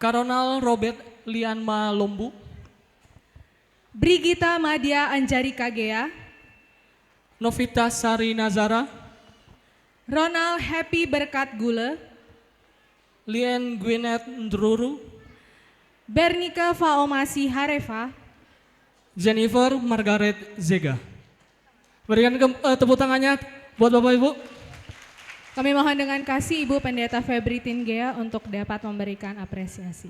Karonal Robert Lianma Lombu, Brigita Madia Anjari Kagea, Novita Sari Nazara, Ronald Happy Berkat Gule, Lien Gwyneth Ndruru, Bernika Faomasi Harefa, Jennifer Margaret Zega. Berikan tepuk tangannya buat Bapak Ibu. Kami mohon dengan kasih Ibu Pendeta Febri Tingea untuk dapat memberikan apresiasi.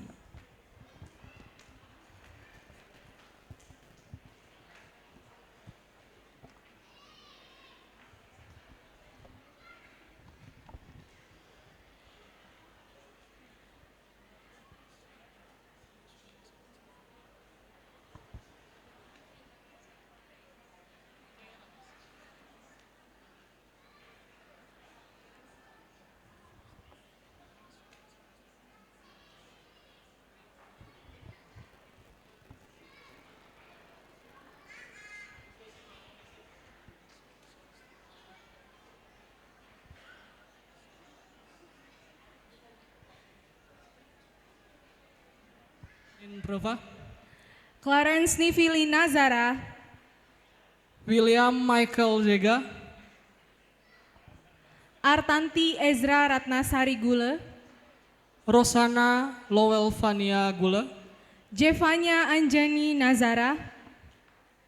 Prova, Clarence Nivili Nazara, William Michael Zega, Artanti Ezra Ratnasari Gule, Rosana Lowell Vania Gula, Jevanya Anjani Nazara,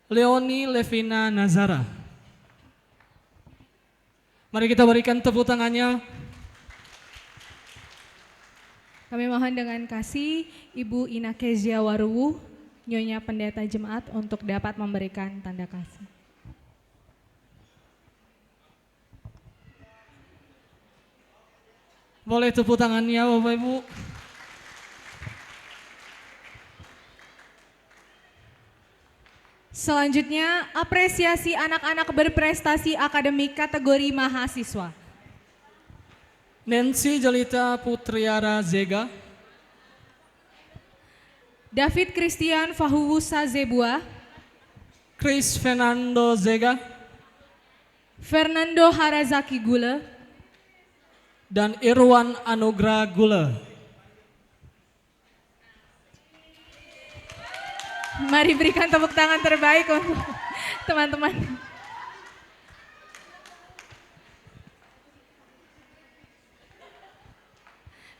Leoni Levina Nazara. Mari kita berikan tepuk tangannya. Kami mohon dengan kasih Ibu Ina Kezia Waruwu, Nyonya Pendeta Jemaat untuk dapat memberikan tanda kasih. Boleh tepuk tangannya Bapak Ibu. Selanjutnya, apresiasi anak-anak berprestasi akademik kategori mahasiswa. Nancy Jelita Putriara Zega, David Christian Fahuwusa Zebua, Chris Fernando Zega, Fernando Harazaki Gule, dan Irwan Anugrah Gule. Mari berikan tepuk tangan terbaik untuk teman-teman.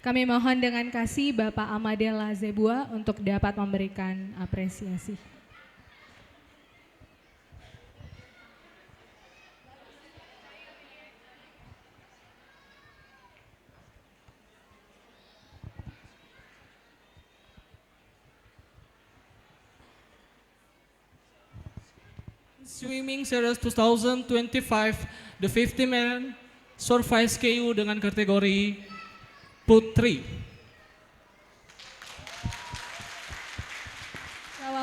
Kami mohon dengan kasih Bapak Amadella Zebua untuk dapat memberikan apresiasi. Swimming Series 2025, the 50 men survive KU dengan kategori Putri.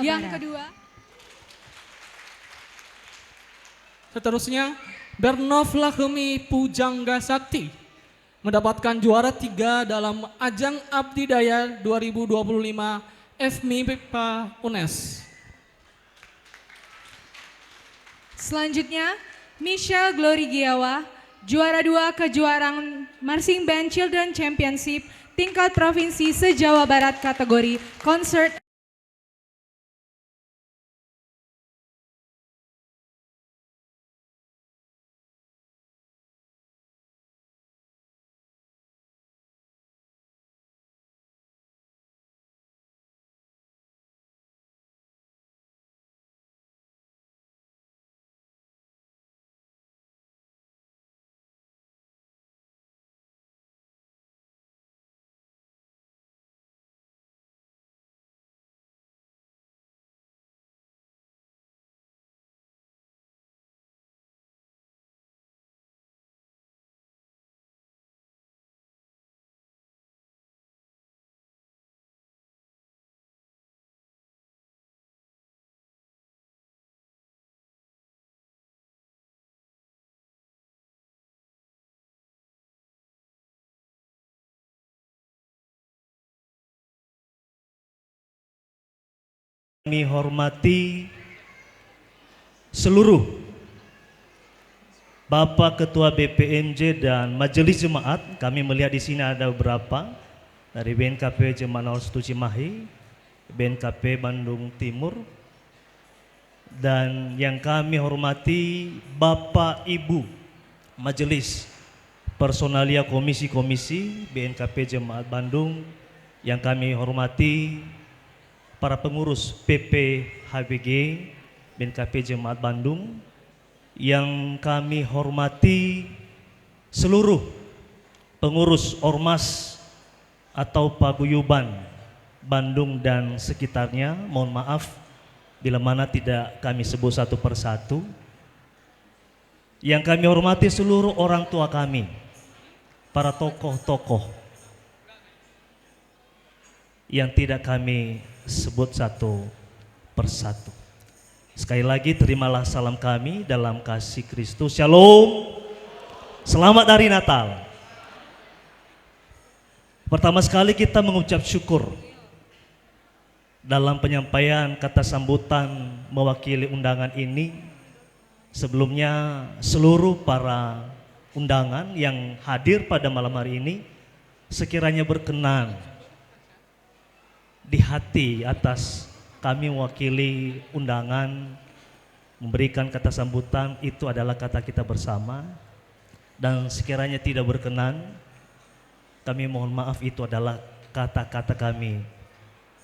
Yang kedua, seterusnya Bernov Lahemi Pujangga Sakti mendapatkan juara 3 dalam ajang Abdi Daya 2025 FMIPA UNES. selanjutnya Michelle Glory Giawa, juara 2 kejuaraan Marching Band Children Championship tingkat provinsi se-Jawa Barat kategori Concert. Kami hormati seluruh Bapak Ketua BPMJ dan Majelis Jemaat. Kami melihat di sini ada beberapa dari BNKP Jemaat 01 Cimahi, BNKP Bandung Timur, dan yang kami hormati Bapak Ibu Majelis Personalia Komisi-Komisi BNKP Jemaat Bandung, yang kami hormati para pengurus PPHBG BNKP Jemaat Bandung, yang kami hormati seluruh pengurus Ormas atau Paguyuban Bandung dan sekitarnya. Mohon maaf bila mana tidak kami sebut satu persatu. Yang kami hormati seluruh orang tua kami, para tokoh-tokoh yang tidak kami sebut satu persatu. Sekali lagi terimalah salam kami dalam kasih Kristus. Shalom. Selamat Hari Natal. Pertama sekali kita mengucap syukur dalam penyampaian kata sambutan mewakili undangan ini. Sebelumnya seluruh para undangan yang hadir pada malam hari ini sekiranya berkenan di hati atas kami mewakili undangan memberikan kata sambutan, itu adalah kata kita bersama. Dan sekiranya tidak berkenan, kami mohon maaf, itu adalah kata-kata kami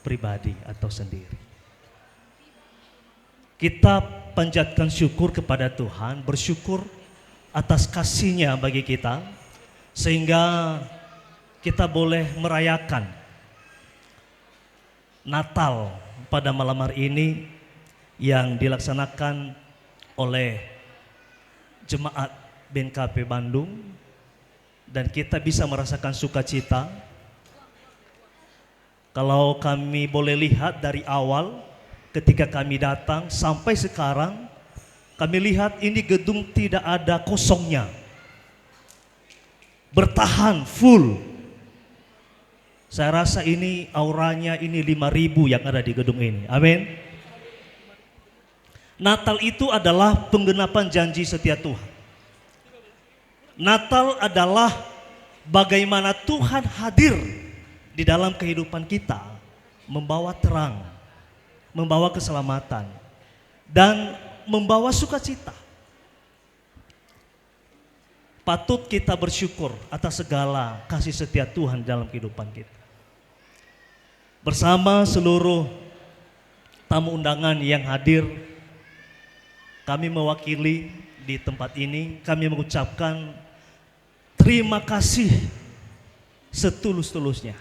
pribadi atau sendiri. Kita panjatkan syukur kepada Tuhan, bersyukur atas kasih-Nya bagi kita, sehingga kita boleh merayakan Natal pada malam hari ini yang dilaksanakan oleh jemaat BNKP Bandung, dan kita bisa merasakan sukacita. Kalau kami boleh lihat dari awal ketika kami datang sampai sekarang, kami lihat ini gedung tidak ada kosongnya, bertahan full. Saya rasa ini auranya ini 5.000 yang ada di gedung ini. Amin. Natal itu adalah penggenapan janji setia Tuhan. Natal adalah bagaimana Tuhan hadir di dalam kehidupan kita, membawa terang, membawa keselamatan, dan membawa sukacita. Patut kita bersyukur atas segala kasih setia Tuhan dalam kehidupan kita. Bersama seluruh tamu undangan yang hadir, kami mewakili di tempat ini, kami mengucapkan terima kasih setulus-tulusnya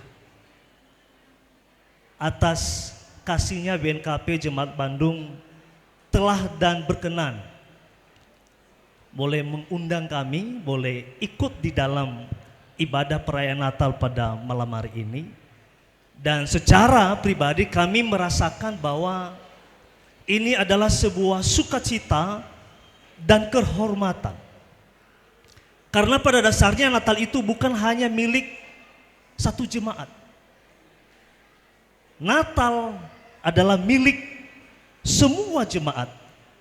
atas kasih-Nya BNKP Jemaat Bandung telah dan berkenan boleh mengundang kami, boleh ikut di dalam ibadah perayaan Natal pada malam hari ini. Dan secara pribadi kami merasakan bahwa ini adalah sebuah sukacita dan kehormatan. Karena pada dasarnya Natal itu bukan hanya milik satu jemaat. Natal adalah milik semua jemaat,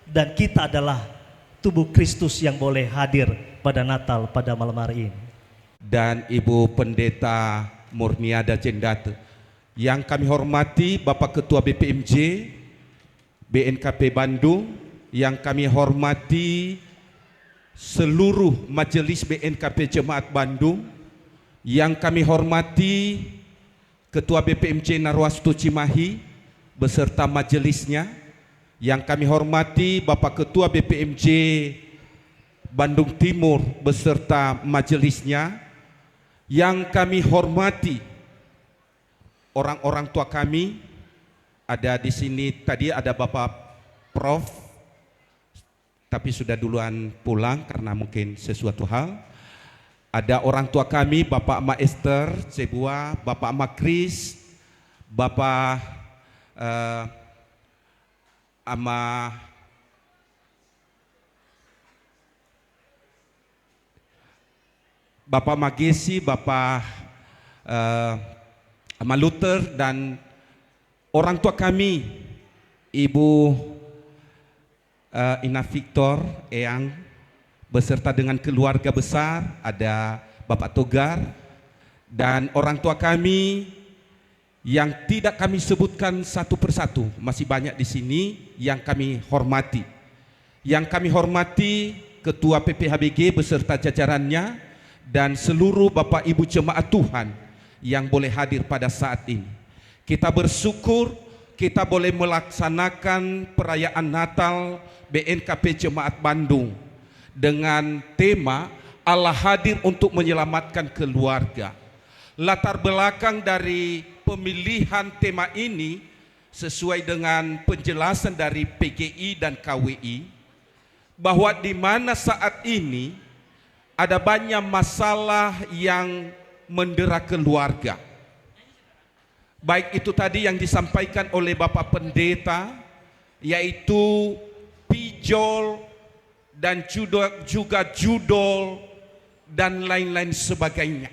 dan kita adalah tubuh Kristus yang boleh hadir pada Natal pada malam hari ini. Dan Ibu Pendeta Murniada Cendata, yang kami hormati Bapak Ketua BPMJ BNKP Bandung, yang kami hormati seluruh majelis BNKP Jemaat Bandung, yang kami hormati Ketua BPMJ Narwastu Cimahi beserta majelisnya, yang kami hormati Bapak Ketua BPMJ Bandung Timur beserta majelisnya, yang kami hormati orang-orang tua kami. Ada di sini tadi ada Bapak Prof, tapi sudah duluan pulang karena mungkin sesuatu hal. Ada orang tua kami, Bapak Ma Esther Cebua, Bapak Ma Kris, Bapak Bapak Magesi, Bapak Ama Luther, dan orang tua kami, Ibu Ina Victor, Eyang, beserta dengan keluarga besar, ada Bapak Togar, dan orang tua kami yang tidak kami sebutkan satu persatu, masih banyak di sini yang kami hormati. Yang kami hormati Ketua PPHBG beserta jajarannya dan seluruh Bapak Ibu jemaat Tuhan yang boleh hadir pada saat ini. Kita bersyukur kita boleh melaksanakan perayaan Natal BNKP Jemaat Bandung dengan tema Allah hadir untuk menyelamatkan keluarga. Latar belakang dari pemilihan tema ini sesuai dengan penjelasan dari PGI dan KWI bahwa di mana saat ini ada banyak masalah yang mendera keluarga. Baik itu tadi yang disampaikan oleh Bapak Pendeta, yaitu pinjol dan juga judol dan lain-lain sebagainya.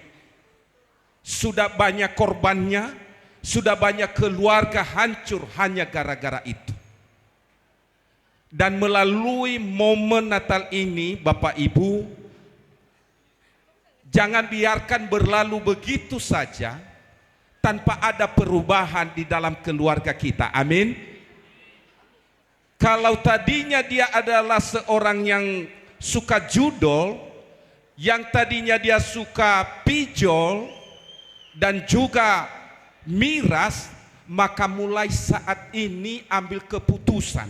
Sudah banyak korbannya, sudah banyak keluarga hancur hanya gara-gara itu. Dan melalui momen Natal ini, Bapak Ibu, jangan biarkan berlalu begitu saja tanpa ada perubahan di dalam keluarga kita. Amin. Kalau tadinya dia adalah seorang yang suka judol, yang tadinya dia suka pinjol dan juga miras, maka mulai saat ini ambil keputusan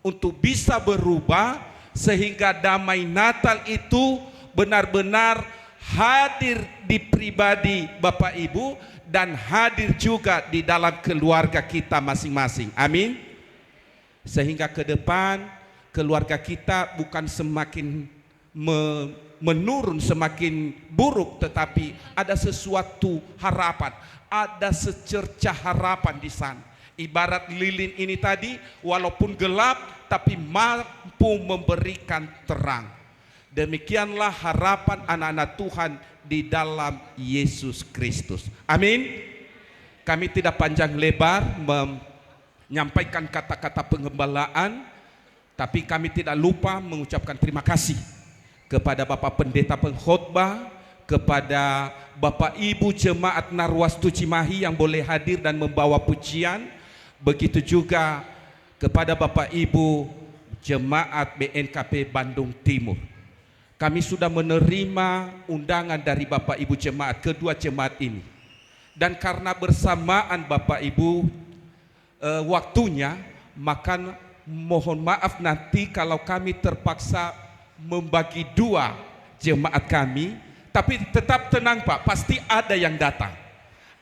untuk bisa berubah sehingga damai Natal itu benar-benar hadir di pribadi Bapak Ibu dan hadir juga di dalam keluarga kita masing-masing. Amin. Sehingga ke depan keluarga kita bukan semakin menurun, semakin buruk, tetapi ada sesuatu harapan, ada secercah harapan di sana. Ibarat lilin ini tadi, walaupun gelap tapi mampu memberikan terang. Demikianlah harapan anak-anak Tuhan di dalam Yesus Kristus. Amin. Kami tidak panjang lebar menyampaikan kata-kata penggembalaan, tapi kami tidak lupa mengucapkan terima kasih kepada Bapak Pendeta Pengkhotbah, kepada Bapak Ibu Jemaat Narwastu Cimahi yang boleh hadir dan membawa pujian, begitu juga kepada Bapak Ibu Jemaat BNKP Bandung Timur. Kami sudah menerima undangan dari Bapak Ibu Jemaat, kedua jemaat ini. Dan karena bersamaan Bapak Ibu waktunya, maka mohon maaf nanti kalau kami terpaksa membagi dua jemaat kami, tapi tetap tenang Pak, pasti ada yang datang.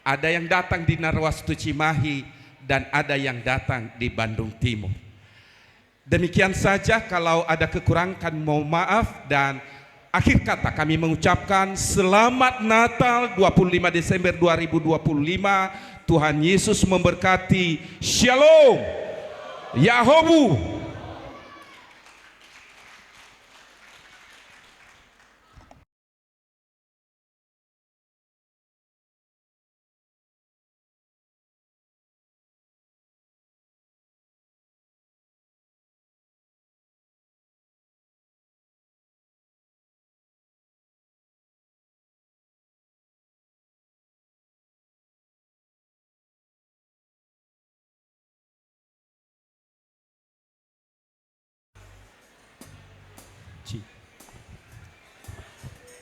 Ada yang datang di Narwastu Cimahi dan ada yang datang di Bandung Timur. Demikian saja, kalau ada kekurangan mohon maaf, dan akhir kata kami mengucapkan selamat Natal 25 Desember 2025. Tuhan Yesus memberkati. Shalom. Yahobu.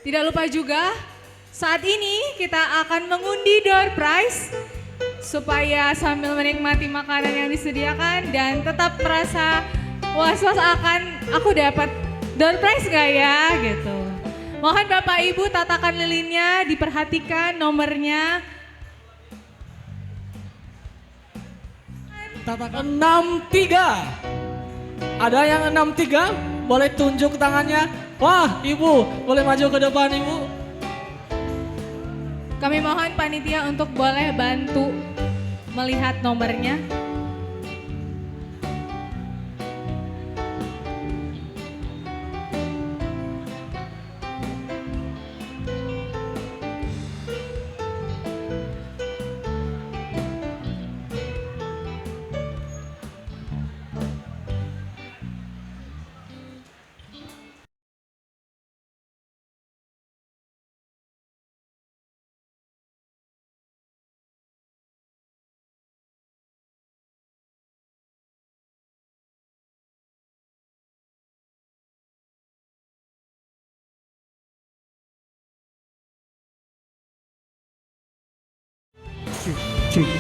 Tidak lupa juga, saat ini kita akan mengundi door prize supaya sambil menikmati makanan yang disediakan dan tetap merasa was-was akan aku dapat door prize gak ya gitu. Mohon Bapak Ibu tatakan lilinnya, diperhatikan nomornya. Tatakan 63. Ada yang 63? Boleh tunjuk tangannya. Wah, Ibu, boleh maju ke depan, Ibu. Kami mohon panitia untuk boleh bantu melihat nomornya. Cik.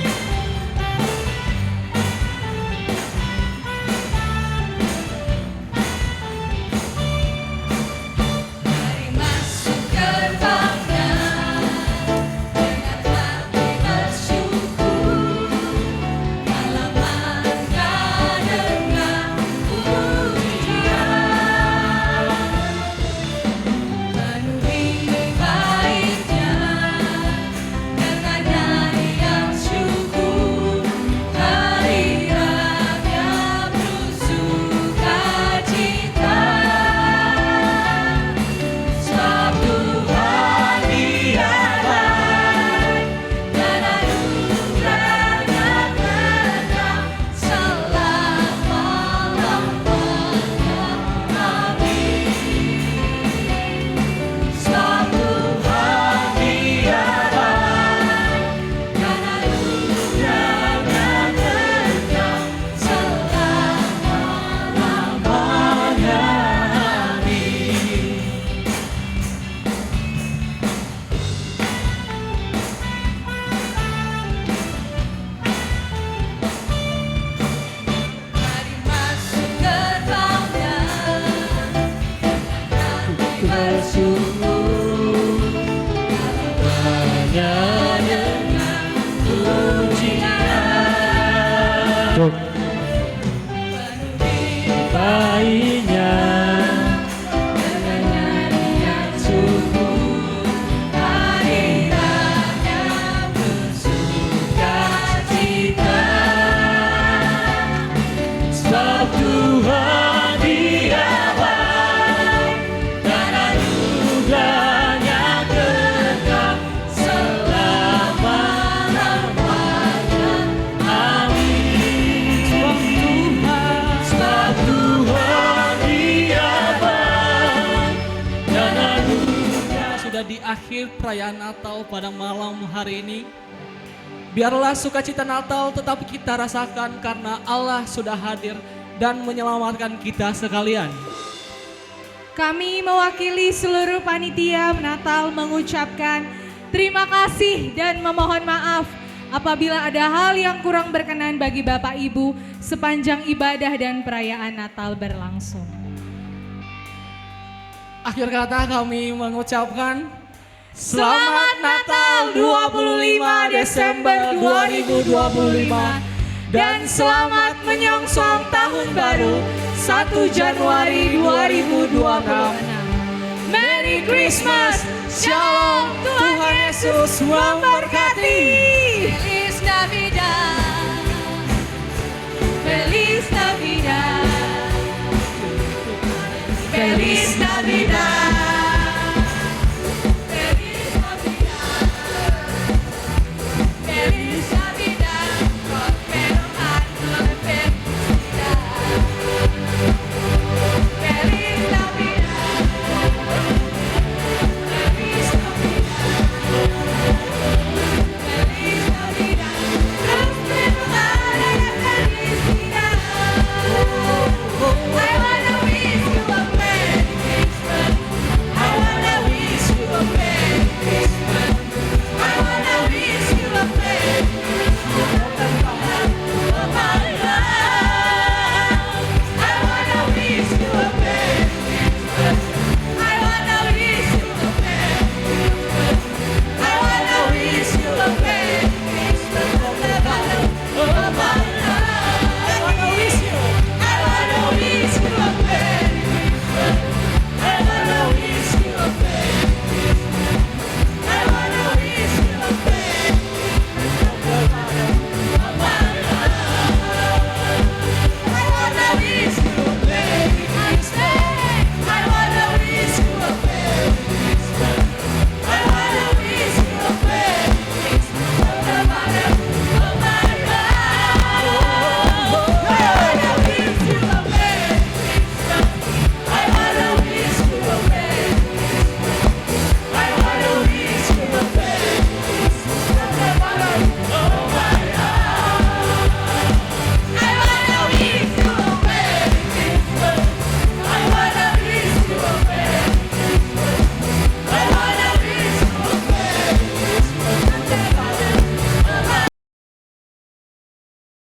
Mari masuk gerbangnya dengan hati bersyukur, halamannya dengan pujian, penuhi baitnya dengan nyanyian syukur, hadiratnya bersukacita. Sebab Tuhan Dia baik dan anugerahnya kekal selama-lamanya. Amin. Sebab Tuhan Dia baik dan anugerahnya kekal selama-lamanya. Amin. Mari masuk gerbangnya dengan hati bersyukur, halamannya dengan pujian, penuhi baitnya dengan nyanyian syukur, hadiratnya bersukacita. Sebab Tuhan Dia baik dan anugerahnya kekal selama-lamanya. Amin. Sebab Tuhan Dia baik dan anugerahnya. Sudah di akhir perayaan Natal pada malam hari ini. Biarlah sukacita Natal tetap kita rasakan karena Allah sudah hadir dan menyelamatkan kita sekalian. Kami mewakili seluruh panitia Natal mengucapkan terima kasih dan memohon maaf apabila ada hal yang kurang berkenan bagi Bapak Ibu sepanjang ibadah dan perayaan Natal berlangsung. Akhir kata kami mengucapkan Selamat Natal 25 Desember 2025 dan selamat menyongsong tahun baru 1 Januari 2026. Merry Christmas, Shalom, Tuhan Yesus memberkati. Feliz Navidad.